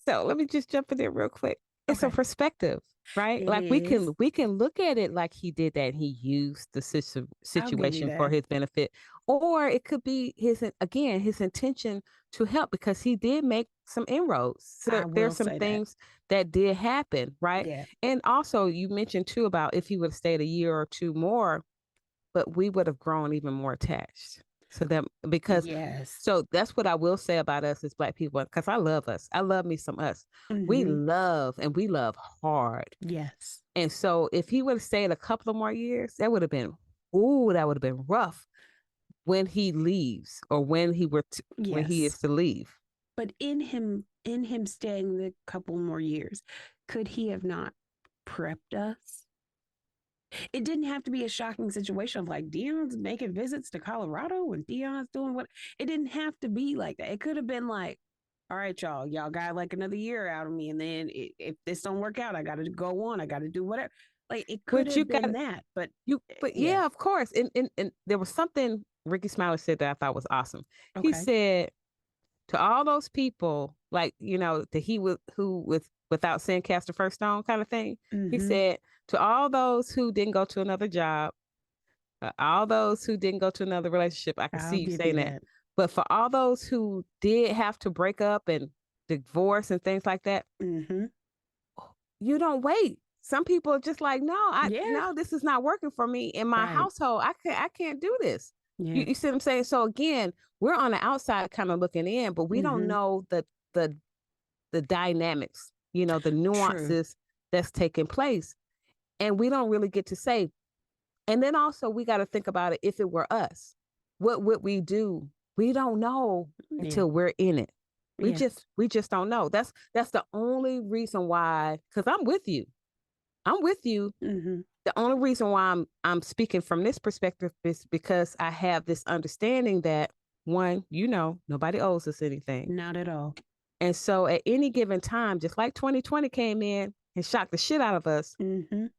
So let me just jump in there real quick. It's a perspective, right? It like is. we can look at it like he did that. He used the situation for his benefit, or it could be his intention to help because he did make some inroads. So there's some things that did happen, right? Yeah. And also you mentioned too about if he would have stayed a year or two more, but we would have grown even more attached. So that because so that's what I will say about us as Black people, because I love us. I love me some us. We love and we love hard. Yes. And so if he would have stayed a couple of more years, that would have been that would have been rough when he leaves or when he when he is to leave. But in him staying the couple more years, could he have not prepped us? It didn't have to be a shocking situation of like Dion's making visits to Colorado and Dion's doing what. It didn't have to be like that. It could have been like, all right, y'all got like another year out of me, and then if this don't work out, I got to go on. I got to do whatever. Like it could have been that, but yeah, of course. And there was something Ricky Smiley said that I thought was awesome. Okay. He said to all those people, like that he was without sin cast the first stone kind of thing. He said to all those who didn't go to another job, all those who didn't go to another relationship. I can see you saying that. But for all those who did have to break up and divorce and things like that, you don't wait. Some people are just like, no, this is not working for me in my household. I can't do this. Yeah. You see what I'm saying? So again, we're on the outside kind of looking in, but we don't know the dynamics, the nuances that's taking place. And we don't really get to say. And then also we got to think about it. If it were us, what would we do? We don't know until we're in it. We just don't know. That's the only reason why, because I'm with you. The only reason why I'm speaking from this perspective is because I have this understanding that one, nobody owes us anything. Not at all. And so at any given time, just like 2020 came in and shocked the shit out of us,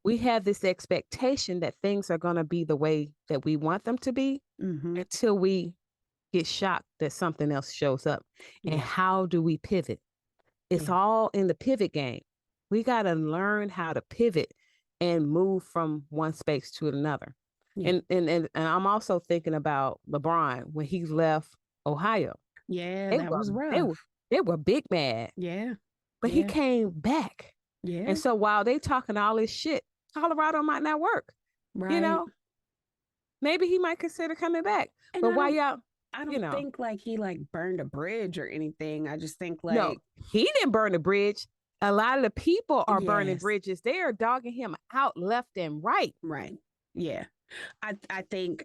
we have this expectation that things are going to be the way that we want them to be until we get shocked that something else shows up. And how do we pivot? It's all in the pivot game. We got to learn how to pivot and move from one space to another. And I'm also thinking about LeBron when he left Ohio. Yeah, that was rough. They were big mad. Yeah. But he came back. Yeah. And so while they talking all this shit, Colorado might not work. Right. Maybe he might consider coming back. And but why y'all? I don't think like he like burned a bridge or anything. I just think like no, he didn't burn a bridge. A lot of the people are burning bridges. They are dogging him out left and right. Right. Yeah. I think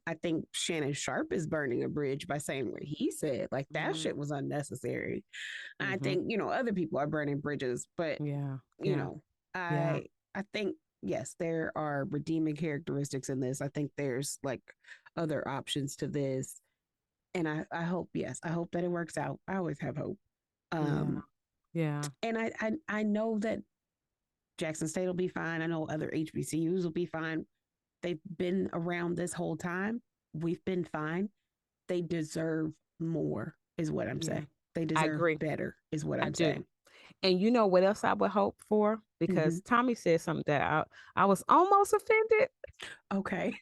Shannon Sharp is burning a bridge by saying what he said. Like that shit was unnecessary. I think, other people are burning bridges, but I think yes, there are redeeming characteristics in this. I think there's like other options to this. And I hope that it works out. I always have hope. And I know that Jackson State will be fine. I know other HBCUs will be fine. They've been around this whole time. We've been fine. They deserve more, is what I'm saying. They deserve better, is what I'm saying. And you know what else I would hope for? Because Tommy said something that I was almost offended. Okay.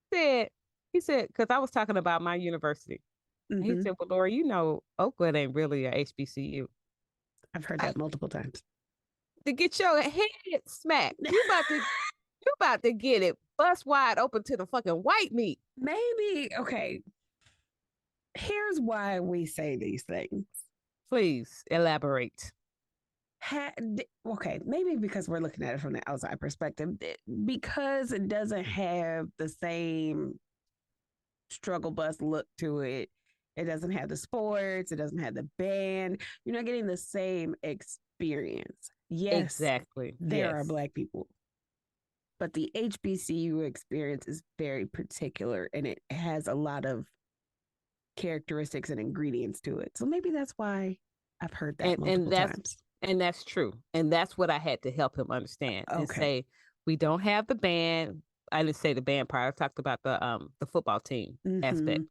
He said, because I was talking about my university. He said, well, Lori, Oakland ain't really a HBCU. I've heard that multiple times. To get your head smacked. You about to get it bust wide open to the fucking white meat. Maybe, okay. Here's why we say these things. Please elaborate. Okay, maybe because we're looking at it from the outside perspective, because it doesn't have the same struggle bus look to it. It doesn't have the sports. It doesn't have the band. You're not getting the same experience. Yes, exactly. There are Black people, but the HBCU experience is very particular, and it has a lot of characteristics and ingredients to it. So maybe that's why I've heard that multiple times. And that's true. And that's what I had to help him understand and say, we don't have the band. I didn't say the band part. I talked about the football team aspect.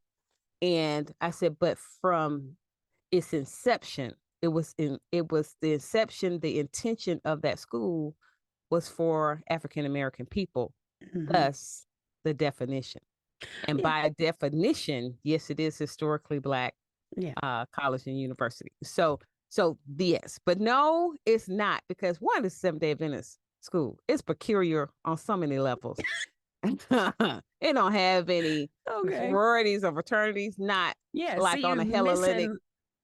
And I said, but from its inception, it was the inception, the intention of that school was for African American people. Thus the definition. And by definition, yes, it is historically Black college and university. So yes, but no, it's not, because one is Seventh-day Adventist school. It's peculiar on so many levels. It don't have any sororities or fraternities, not like on a Hellenic.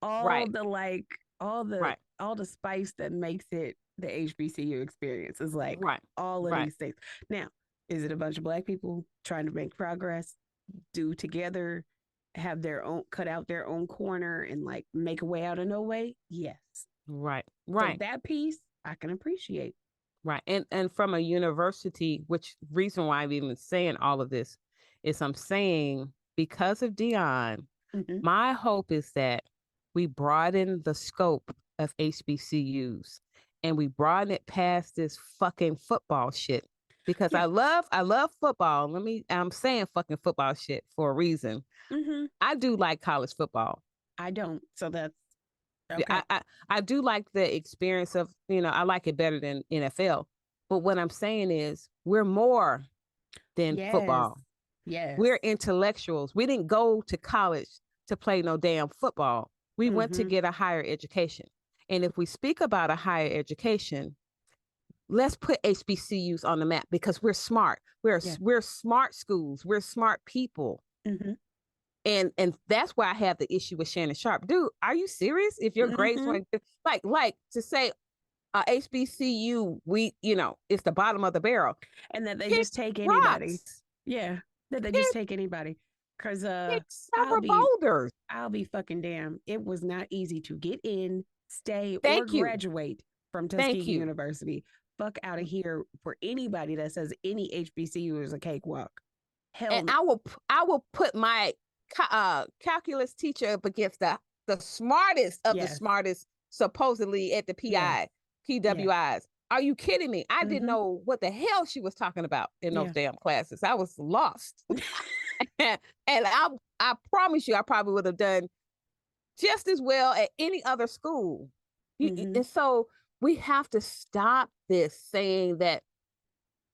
All the spice that makes it the HBCU experience is like all of these things. Now, is it a bunch of Black people trying to make progress, do together, have their own, cut out their own corner and like make a way out of no way? Yes. Right. So that piece I can appreciate. Right. And from a university, which reason why I'm even saying all of this is I'm saying because of Dion, my hope is that we broaden the scope of HBCUs and we broaden it past this fucking football shit. Because I love football. I'm saying fucking football shit for a reason. I do like college football. I don't. So that's okay. I do like the experience of, I like it better than NFL. But what I'm saying is we're more than football. Yes. We're intellectuals. We didn't go to college to play no damn football. We went to get a higher education. And if we speak about a higher education, let's put HBCUs on the map because we're smart. We're smart schools. We're smart people. And that's why I have the issue with Shannon Sharp. Dude, are you serious? If your grades weren't like to say HBCU, it's the bottom of the barrel. And that they just take anybody. Yeah. That they just take anybody. Because I'll be fucking damn. It was not easy to get in, stay, or graduate from Tuskegee University. Fuck out of here for anybody that says any HBCU is a cakewalk. Hell and no. I will put my calculus teacher up against the smartest of the smartest, supposedly at the PWIs. Are you kidding me? I didn't know what the hell she was talking about in those damn classes. I was lost. and I promise you, I probably would have done just as well at any other school. And so we have to stop this saying that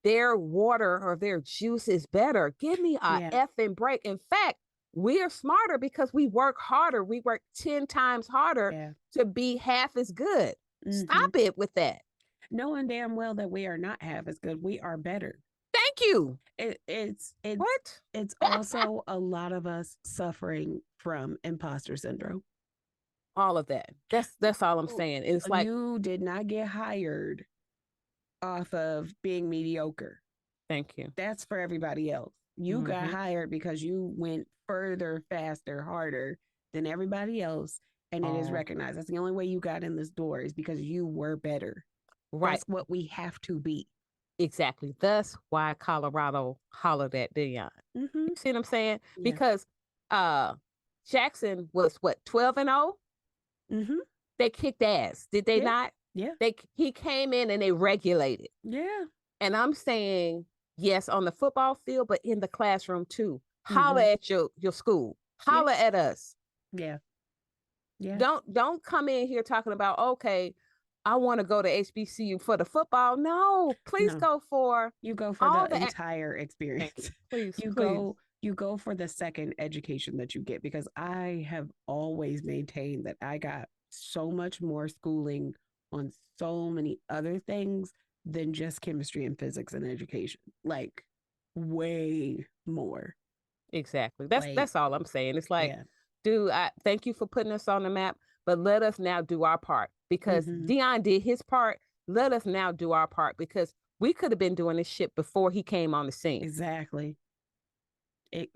their water or their juice is better. Give me a effing break. In fact, we're smarter because we work harder. We work 10 times harder to be half as good. Stop it with that. Knowing damn well that we are not half as good. We are better. Thank you. It's also a lot of us suffering from imposter syndrome. All of that. That's all I'm saying. It's like you did not get hired off of being mediocre. Thank you. That's for everybody else. You got hired because you went further, faster, harder than everybody else, and it is recognized. That's the only way you got in this door is because you were better. Right. That's what we have to be. Exactly. That's why Colorado hollered at Dion. You see what I'm saying? Yeah. Because Jackson was what, 12-0? They kicked ass. Did they not? Yeah. He came in and they regulated. Yeah. And I'm saying, yes, on the football field, but in the classroom too. Holler at your school. Holler at us. Yeah. Yeah. Don't come in here talking about, okay, I want to go to HBCU for the football. No, please go for the entire experience. Please, you go for the second education that you get, because I have always maintained that I got so much more schooling on so many other things than just chemistry and physics and education. Like way more. Exactly. Like, That's all I'm saying. It's like, yeah. dude, I thank you for putting us on the map, but let us now do our part because Mm-hmm. Dion did his part. Let us now do our part because we could have been doing this shit before he came on the scene. Exactly. It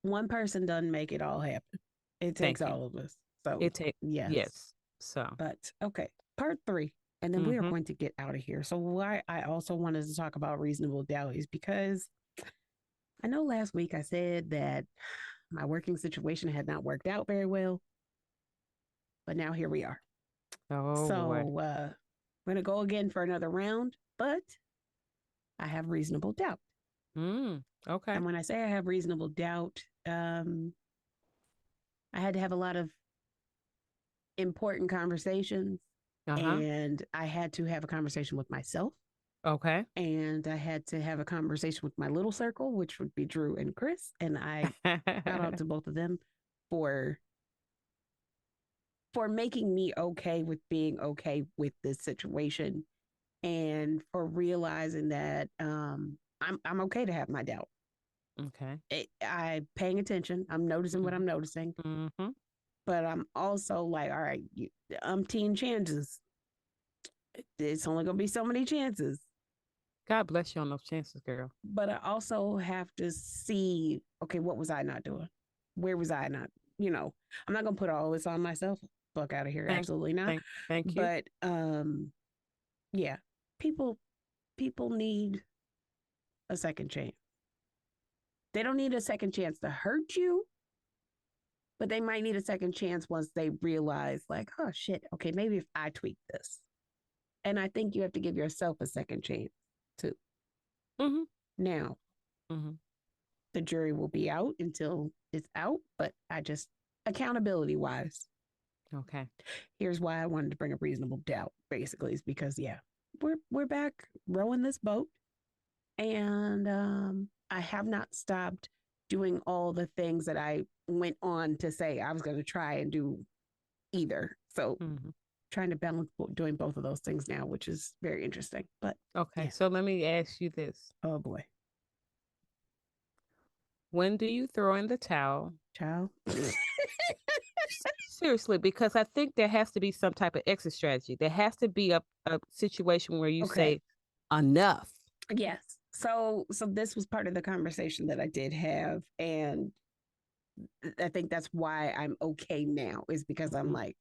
one person doesn't make it all happen. It takes Thank you. all of us. So It take yes. yes. So But okay. Part 3. And then we are mm-hmm. going to get out of here. So why I also wanted to talk about reasonable doubt is because I know last week I said that my working situation had not worked out very well, but now here we are. Oh boy. So we're gonna go again for another round, but I have reasonable doubt. Okay. And when I say I have reasonable doubt, I had to have a lot of important conversations, Uh-huh. and I had to have a conversation with myself, Okay. and I had to have a conversation with my little circle, which would be Drew and Chris. And I shout out to both of them for making me okay with being okay with this situation, and for realizing that I'm okay to have my doubt. Okay. I paying attention. I'm noticing what I'm noticing, Mm-hmm. but I'm also like, all right, umpteen chances. It's only gonna be so many chances. God bless you on those chances, girl. But I also have to see, okay, what was I not doing? Where was I not? I'm not gonna put all this on myself. Fuck out of here. Thank Absolutely not. thank you. But yeah, people people need a second chance. They don't need a second chance to hurt you, but they might need a second chance once they realize, like, oh shit, okay, maybe if I tweak this. And I think you have to give yourself a second chance too. Mm-hmm. Now, Mm-hmm. the jury will be out until it's out, but I just, accountability wise, Okay. here's why I wanted to bring up reasonable doubt. Basically, is because we're back rowing this boat, and I have not stopped doing all the things that I went on to say I was going to try and do either. So Mm-hmm. trying to balance doing both of those things now, which is very interesting. But Okay. yeah, So let me ask you this. oh boy, When do you throw in the towel? child. Seriously, because I think there has to be some type of exit strategy. There has to be a situation where you Okay. say, enough. Yes. So this was part of the conversation that I did have, and I think that's why I'm okay now, is because I'm Mm-hmm. like,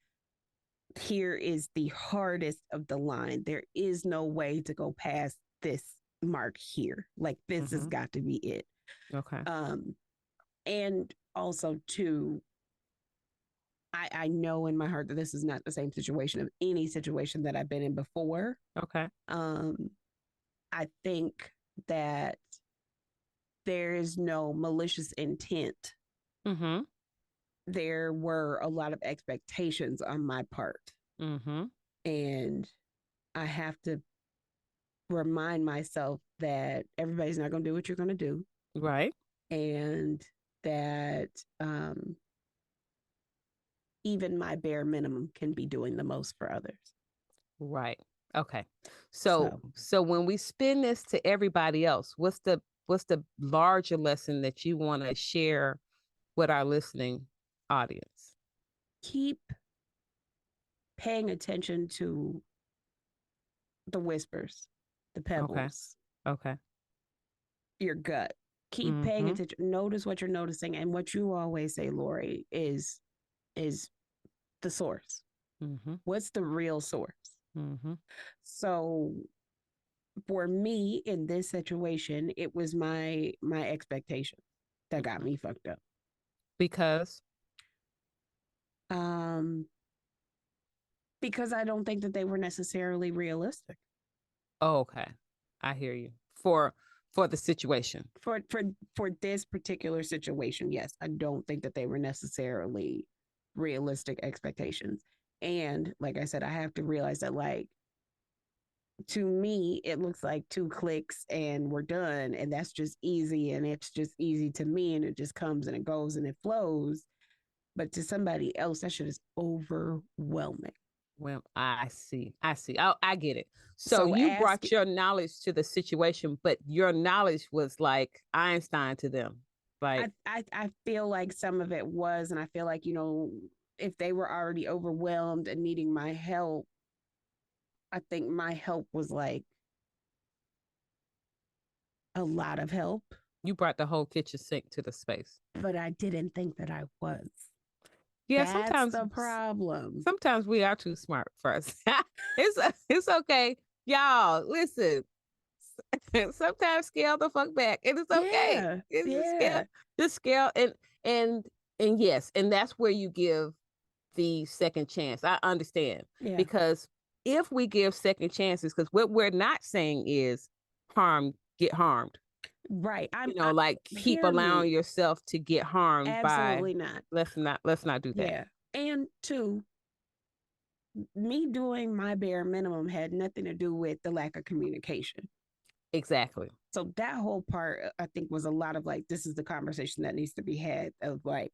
here is the hardest of the line. There is no way to go past this mark here. Like this has Mm-hmm. got to be it. Okay. Um, and also too, I know in my heart that this is not the same situation of any situation that I've been in before. Okay. Um, I think that there is no malicious intent. Mm-hmm. There were a lot of expectations on my part. Mm-hmm. And I have to remind myself that everybody's not going to do what you're going to do. Right. And that even my bare minimum can be doing the most for others. Right. Okay. So, So when we spin this to everybody else, what's the larger lesson that you want to share with our listening audience? keep paying attention to the whispers, the Okay. pebbles, Okay. your gut. Keep paying Mm-hmm. attention. Notice what you're noticing, and what you always say, Lori, is the source. Mm-hmm. What's the real source? Mm-hmm. So for me in this situation, it was my expectations that got Mm-hmm. me fucked up. Because Um, because I don't think that they were necessarily realistic oh, okay. I hear you. For the situation. for this particular situation. Yes, I don't think that they were necessarily realistic expectations. And like I said, I have to realize that, like, to me, it looks like 2 clicks and we're done. And that's just easy. And it's just easy to me. And it just comes and it goes and it flows. But to somebody else, that shit is overwhelming. Well, I see. I see. Oh, I get it. So So you ask. brought your knowledge to the situation, but your knowledge was like Einstein to them. Like, I feel like some of it was, and I feel like, if they were already overwhelmed and needing my help, I think my help was like a lot of help. you brought the whole kitchen sink to the space. But I didn't think that I was. Yeah, That's the problem. Sometimes we are too smart for us. It's okay. Y'all, listen. Sometimes scale the fuck back. And it's okay. Yeah, It's just yeah, scale and and yes, and that's where you give the second chance. I understand. yeah. Because if we give second chances, because what we're not saying is get harmed. Right. Like keep Hear allowing me. yourself to get harmed by Absolutely not. let's not do that. Yeah. And two, me doing my bare minimum had nothing to do with the lack of communication. Exactly. So that whole part, I think, was a lot of like, this is the conversation that needs to be had of like,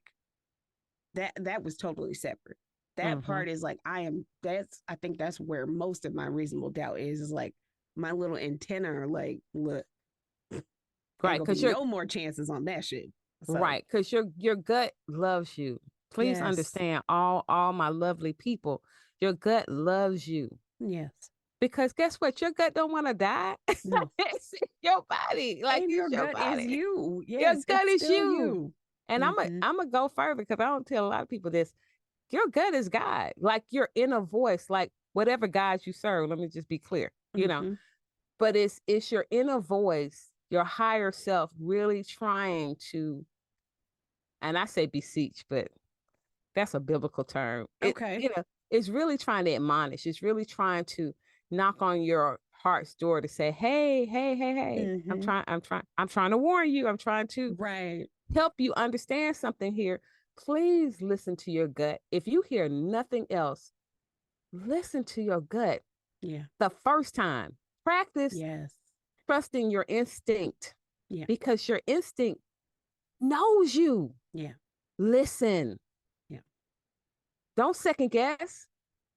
that was totally separate. That part is like, I think that's where most of my reasonable doubt is like my little antenna are like, look, Right, ain't gonna because be no more chances on that shit. So right, because your gut loves you. Please yes, understand, all my lovely people, your gut loves you. yes, Because guess what? Your gut don't want to die. no. It's your body. Like And it's your your gut is body. you. Your Yes, gut it's is still you. you. And Mm-hmm. I'm gonna go further because I don't tell a lot of people this. Your gut is God. Like your inner voice, like whatever God you serve. Let me just be clear. But it's your inner voice, your higher self really trying to, and I say beseech, but that's a biblical term. Okay. It's really trying to admonish. It's really trying to knock on your heart's door to say, hey, hey, hey, hey, Mm-hmm. I'm trying to warn you. I'm trying to Right. help you understand something here. Please listen to your gut. If you hear nothing else, listen to your gut Yeah. the first time. Practice Yes. trusting your instinct Yeah. because your instinct knows you. Yeah. Listen. Yeah. Don't second guess.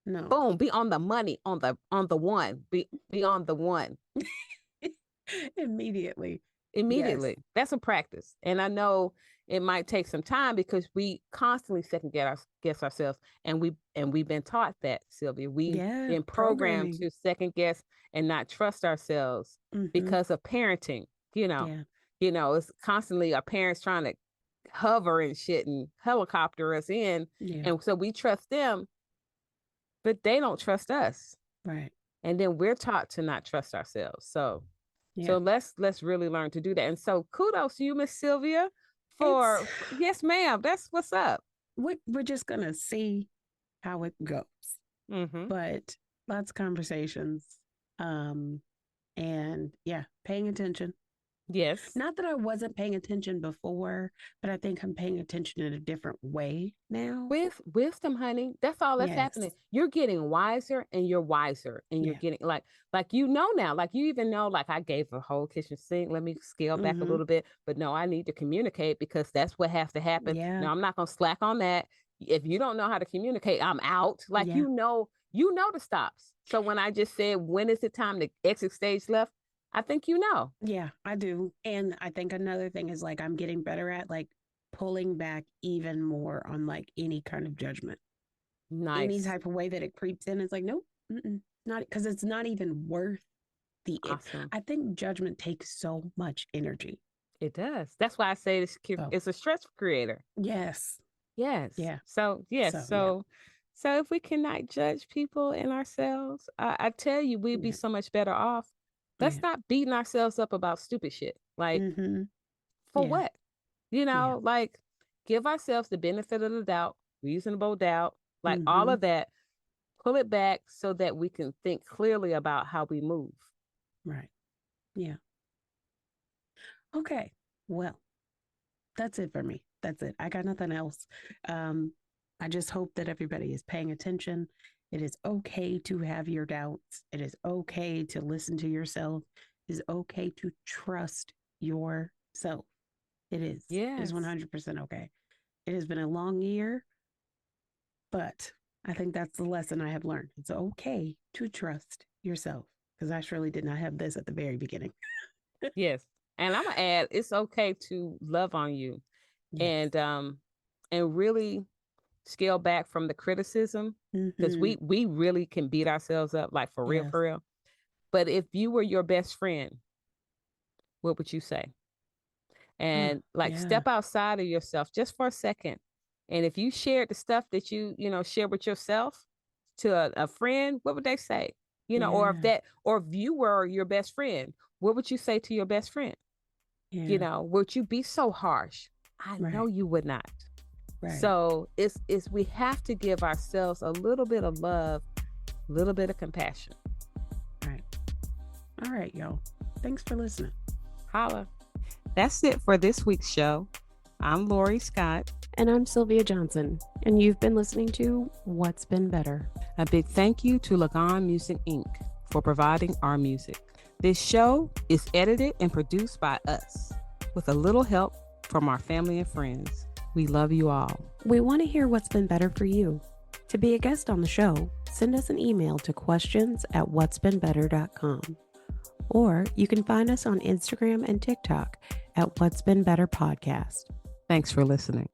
No. Boom, be on the money, on the one. Be on the one. Immediately. Yes. Immediately. That's a practice. And I know it might take some time because we constantly second guess ourselves. And we've been taught that, Sylvia. We've Yeah. been programmed Programming. to second guess and not trust ourselves Mm-hmm. because of parenting. Yeah. It's constantly our parents trying to hover and shit and helicopter us in. Yeah. And so we trust them, but they don't trust us. Right. And then we're taught to not trust ourselves. So Yeah. so let's really learn to do that. And so kudos to you, Miss Sylvia, It's yes, ma'am. That's what's up. we're just gonna see how it goes. Mm-hmm. But lots of conversations. And yeah, paying attention. Yes. Not that I wasn't paying attention before, but I think I'm paying attention in a different way now. With wisdom, honey. That's all that's Yes. happening. You're getting wiser and you're wiser. And you're Yeah. getting like now. Like you even know, like I gave a whole kitchen sink. Let me scale back a Mm-hmm. little bit. But no, I need to communicate because that's what has to happen. Yeah. No, I'm not gonna slack on that. If you don't know how to communicate, I'm out. Like Yeah. you know the stops. So when I just said when is it time to exit stage left, I think you know. Yeah, I do. And I think another thing is like I'm getting better at like pulling back even more on like any kind of judgment. Any Nice. type of way that it creeps in, it's like, nope, not because it's not even worth the. Awesome. I think judgment takes so much energy. It does. That's why I say So, it's a stress creator. yes. Yes. Yeah. So yes. So, yeah. So if we cannot judge people and ourselves, I tell you, we'd be Yeah. so much better off. Let's Yeah. stop beating ourselves up about stupid shit. Like Mm-hmm. for Yeah. what? Yeah. Like give ourselves the benefit of the doubt, reasonable doubt, like all Mm-hmm. of that. Pull it back so that we can think clearly about how we move. Right. Yeah. Okay. Well, that's it for me. That's it. I got nothing else. Um, I just hope that everybody is paying attention. It is okay to have your doubts. It is okay to listen to yourself. It is okay to trust yourself. It is. It is Yes. 100% okay. It has been a long year, But I think that's the lesson I have learned. It's okay to trust yourself because I surely did not have this at the very beginning. Yes. And I'm gonna add, it's okay to love on you. Yes. And really scale back from the criticism, because we really can beat ourselves up, like for real, Yes. for real. But if you were your best friend, what would you say? And step outside of yourself just for a second. And if you shared the stuff that you share with yourself to a friend, what would they say? Or if you were your best friend, what would you say to your best friend? Would you be so harsh? I know you would not. Right. So it's we have to give ourselves a little bit of love, a little bit of compassion. Right. All right, y'all. Thanks for listening. Holla. That's it for this week's show. I'm Lori Scott. And I'm Sylvia Johnson. And you've been listening to What's Been Better. A big thank you to Lagon Music Inc. for providing our music. This show is edited and produced by us with a little help from our family and friends. We love you all. We want to hear what's been better for you. To be a guest on the show, send us an email to questions@whatsbeenbetter.com. Or you can find us on Instagram and TikTok at What's Been Better Podcast. Thanks for listening.